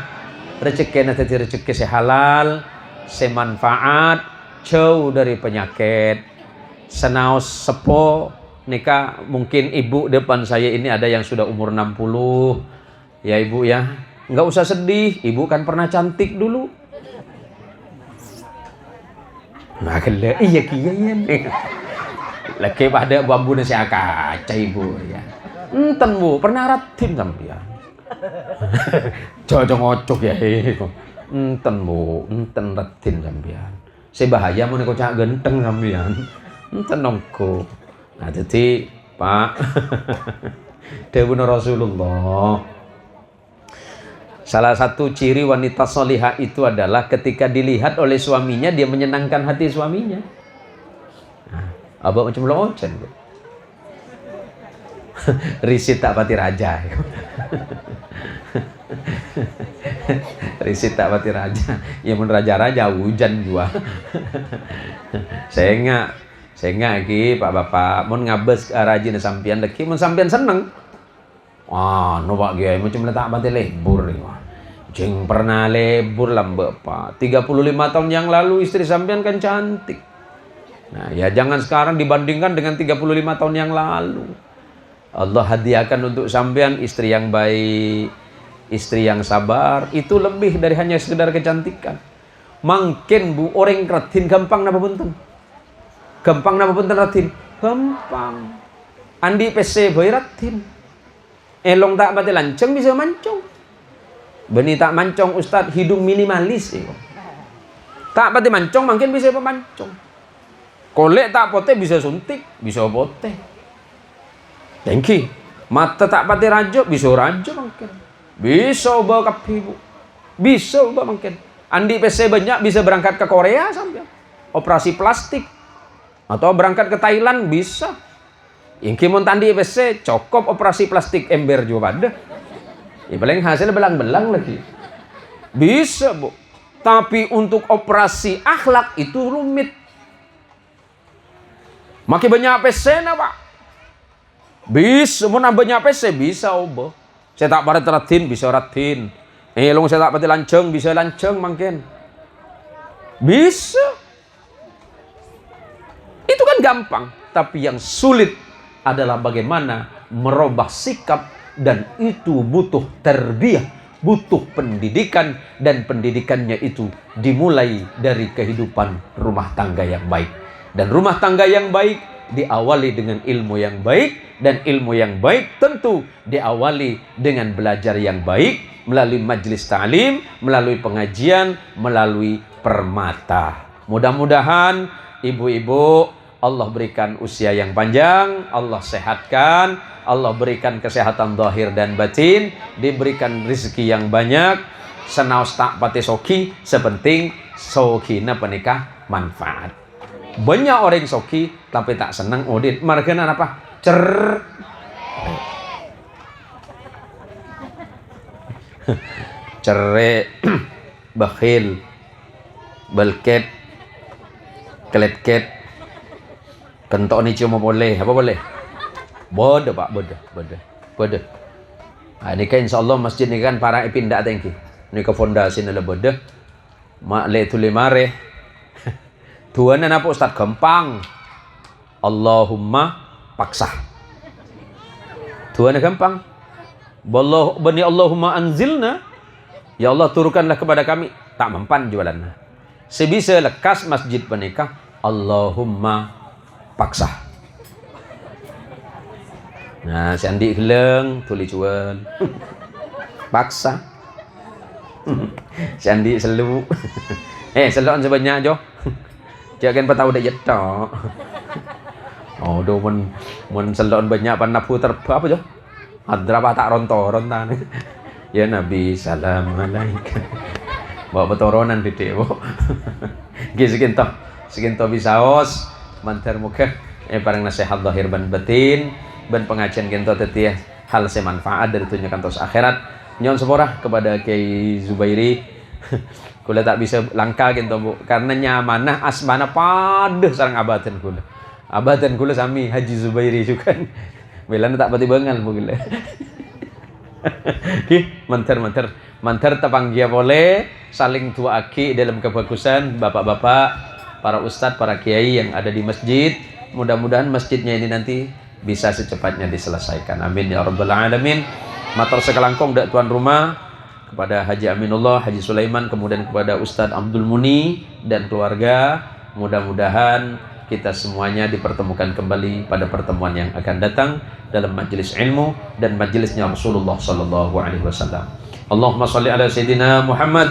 Rezeki nanti rezeki sehalal, semanfaat, jauh dari penyakit. Senaos sepo nikah, mungkin ibu depan saya ini ada yang sudah umur 60. Ya ibu ya, nggak usah sedih, ibu kan pernah cantik dulu. Nah kalau iya kian lagi pada bambu nasi kaca ibu ya. Enten bu, pernah ratin sampean. Cocok ngocok ya itu. Enten bu, enten ratin sampean. Sebahaya mau neko cak genteng sampean. Enten nongko. Nah jadi Pak, Dawuh Rasulullah, salah satu ciri wanita solihah itu adalah ketika dilihat oleh suaminya, dia menyenangkan hati suaminya. Nah, abang macam locen. Risit tak pati raja. Risit tak pati raja. Ya mun raja-raja hujan gua. Saya lagi Pak Bapak mun ngabes rajin sampean lagi mun sampean seneng. Wah, no Pak Kiai macam letak pati lebur nih. Jeng pernah lebur lah Bapak. 35 tahun yang lalu istri sampean kan cantik. Nah, ya jangan sekarang dibandingkan dengan 35 tahun yang lalu. Allah hadiahkan untuk sampean istri yang baik, istri yang sabar, itu lebih dari hanya sekedar kecantikan. Mungkin bu orang ratin gampang napa punten? Gampang napa punten ratin? Gampang. Andi PC boy ratin. Elong tak pati lanceng bisa mancung. Beni tak mancung Ustad hidung minimalis itu. Tak pati mancung mungkin bisa pemancung. Kolek tak pote bisa suntik, bisa pote. Dengki. Mata tak pati rajo bisa rajo mungkin. Bisa bawa kapi bu. Bisa bawa mungkin. Andi PC banyak bisa berangkat ke Korea sampai operasi plastik. Atau berangkat ke Thailand bisa. Yang kimun tandi PC cokop operasi plastik ember juga ada. Ya paling hasilnya belang-belang lagi. Bisa bu. Tapi untuk operasi akhlak itu rumit. Makin banyak PC na pak. Bisa mau banyak PC bisa obo. Saya tak pada ratin bisa ratin. Long saya tak pati lanceng bisa lanceng mungkin. Bisa. Itu kan gampang, tapi yang sulit adalah bagaimana merubah sikap, dan itu butuh tarbiyah, butuh pendidikan, dan pendidikannya itu dimulai dari kehidupan rumah tangga yang baik. Dan rumah tangga yang baik diawali dengan ilmu yang baik, dan ilmu yang baik tentu diawali dengan belajar yang baik melalui majelis ta'lim, melalui pengajian, melalui permata. Mudah-mudahan ibu-ibu Allah berikan usia yang panjang, Allah sehatkan, Allah berikan kesehatan zahir dan batin, diberikan rezeki yang banyak, senaos tak pati soki, sepenting sokina penikah manfaat. Banyak orang soki tapi tak senang audit. Margana apa? cerai, bakhil, belket, keletket, kentok ni cuma boleh, apa boleh? Bodoh Pak, bodoh. Nah, ini kan insya Allah masjid ni kan para pindah tengki. Ini ke fondasi ni lah bodoh. Mak le tuli mare. Tuan apa Ustaz gampang. Allahumma paksa. Tuan gampang. Bani Allahumma anzilna. Ya Allah turunkanlah kepada kami. Tak mempan jualannya. Sebisa lekas masjid penikah. Allahumma paksa. Nah, si Andi geleng tuli jual. Paksa. Si Andi selu. Selon sebanyak jo. Jangan patau dak jetok. Oh, do mun selon banyak panapu apa jo? Adrapa tak rontan. Ya Nabi salam alaikum. Bawa petoronan didik, Bu. Nggih sekinto bisaos mantar muka parang nasihat zahir ban batin ban pengajian kinto tetiah hal semanfaat dari tunjukkan tos akhirat. Nyon sepora kepada Kiai Zubairi. Kula tak bisa langka kinto Bu karena nyamanah asmana padeh sareng abadan kula. Abadan kula sami Haji Zubairi juga. Belana tak pati bengal Bu kula. Mantar tapanggia boleh saling tuaki dalam kebagusan bapak-bapak, para ustadz, para kiai yang ada di masjid. Mudah-mudahan masjidnya ini nanti bisa secepatnya diselesaikan. Amin ya rabbal alamin. Matur sekelangkong dak tuan rumah kepada Haji Aminullah, Haji Sulaiman, kemudian kepada Ustadz Abdul Muni dan keluarga. Mudah-mudahan kita semuanya dipertemukan kembali pada pertemuan yang akan datang dalam majelis ilmu dan majelisnya Rasulullah sallallahu alaihi wasallam. Allahumma shalli ala sayyidina Muhammad.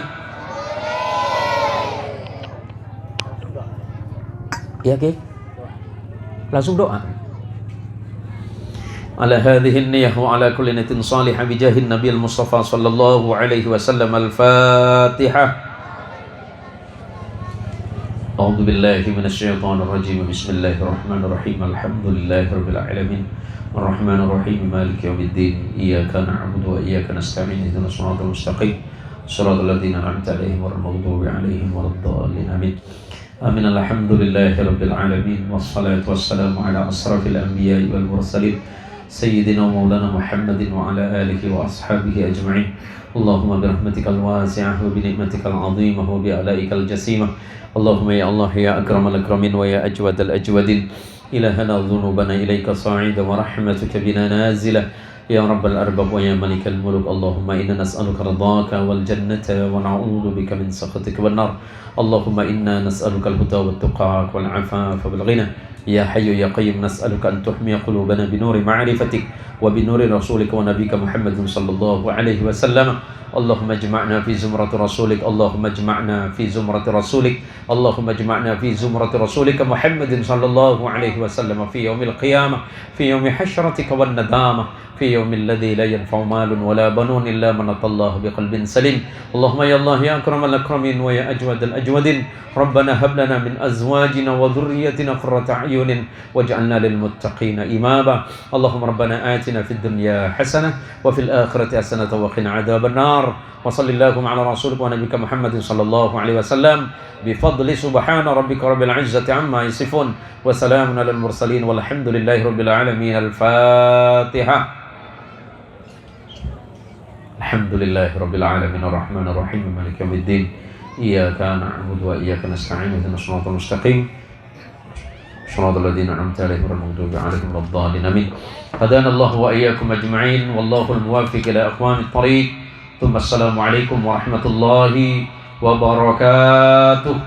Ya, Ki. Langsung doa. Ala hadhihi an-niyyah wa ala kulli niyatin salihah bi jahin nabiyil Mustafa sallallahu alaihi wasallam. Al-Fatihah. أعوذ بالله من الشيطان الرجيم بسم الله الرحمن الرحيم الحمد لله رب العالمين الرحمن الرحيم مالك يوم الدين إياك نعبد وإياك نستعين اهدنا الصراط المستقيم صراط الذين أنعمت عليهم غير المغضوب عليهم ولا الضالين آمين آمين الحمد لله رب العالمين والصلاة والسلام على أشرف الأنبياء والمرسلين سيدنا ومولانا محمد وعلى آله وأصحابه أجمعين اللهم برحمتك الواسعة وبنعمتك العظيمة وبآلائك الجسيمة اللهم يا الله يا أكرم الأكرمين ويا أجود الأجودين إلهنا ذنوبنا إليك صاعدة ورحمتك بنا نازلة يا رب الأرباب ويا ملك الملوك اللهم إنا نسألك رضاك والجنة ونعوذ بك من سخطك والنار اللهم إنا نسألك الهدى والتقى والعفاف والغنى يا حي يا قيوم نسألك أن تحمي قلوبنا بنور معرفتك وبنور رسولك ونبيك محمد صلى الله عليه وسلم اللهم اجمعنا في زمرة رسولك اللهم اجمعنا في زمرة رسولك اللهم اجمعنا في زمرة رسولك محمد صلى الله عليه وسلم في يوم القيامة في يوم حشرتك والندامة في يوم الذي لا ينفع مال ولا بنون إلا من أتى الله بقلب سليم اللهم يا الله يا أكرم الأكرمين ويا أجود الأجودين ربنا هب لنا من أزواجنا وذريتنا قرة أعين واجعلنا للمتقين إماما اللهم ربنا آتنا في الدنيا حسنة وفي الآخرة حسنة وقنا عذاب النار وصل اللهم على رسولك ونبيك محمد صلى الله عليه وسلم بفضل سبحان ربك رب العزة عما يصفون وسلام على المرسلين والحمد لله رب العالمين الفاتحة الحمد لله رب العالمين الرحمن الرحيم مالك يوم الدين إياك نعبد وإياك نستعين اهدنا الصراط المستقيم صراط الذين أنعمت عليهم غير المغضوب عليهم ولا الضالين آمين هدانا الله وإياكم أجمعين والله الموفق إلى أقوام الطريق ثم السلام عليكم ورحمة الله وبركاته.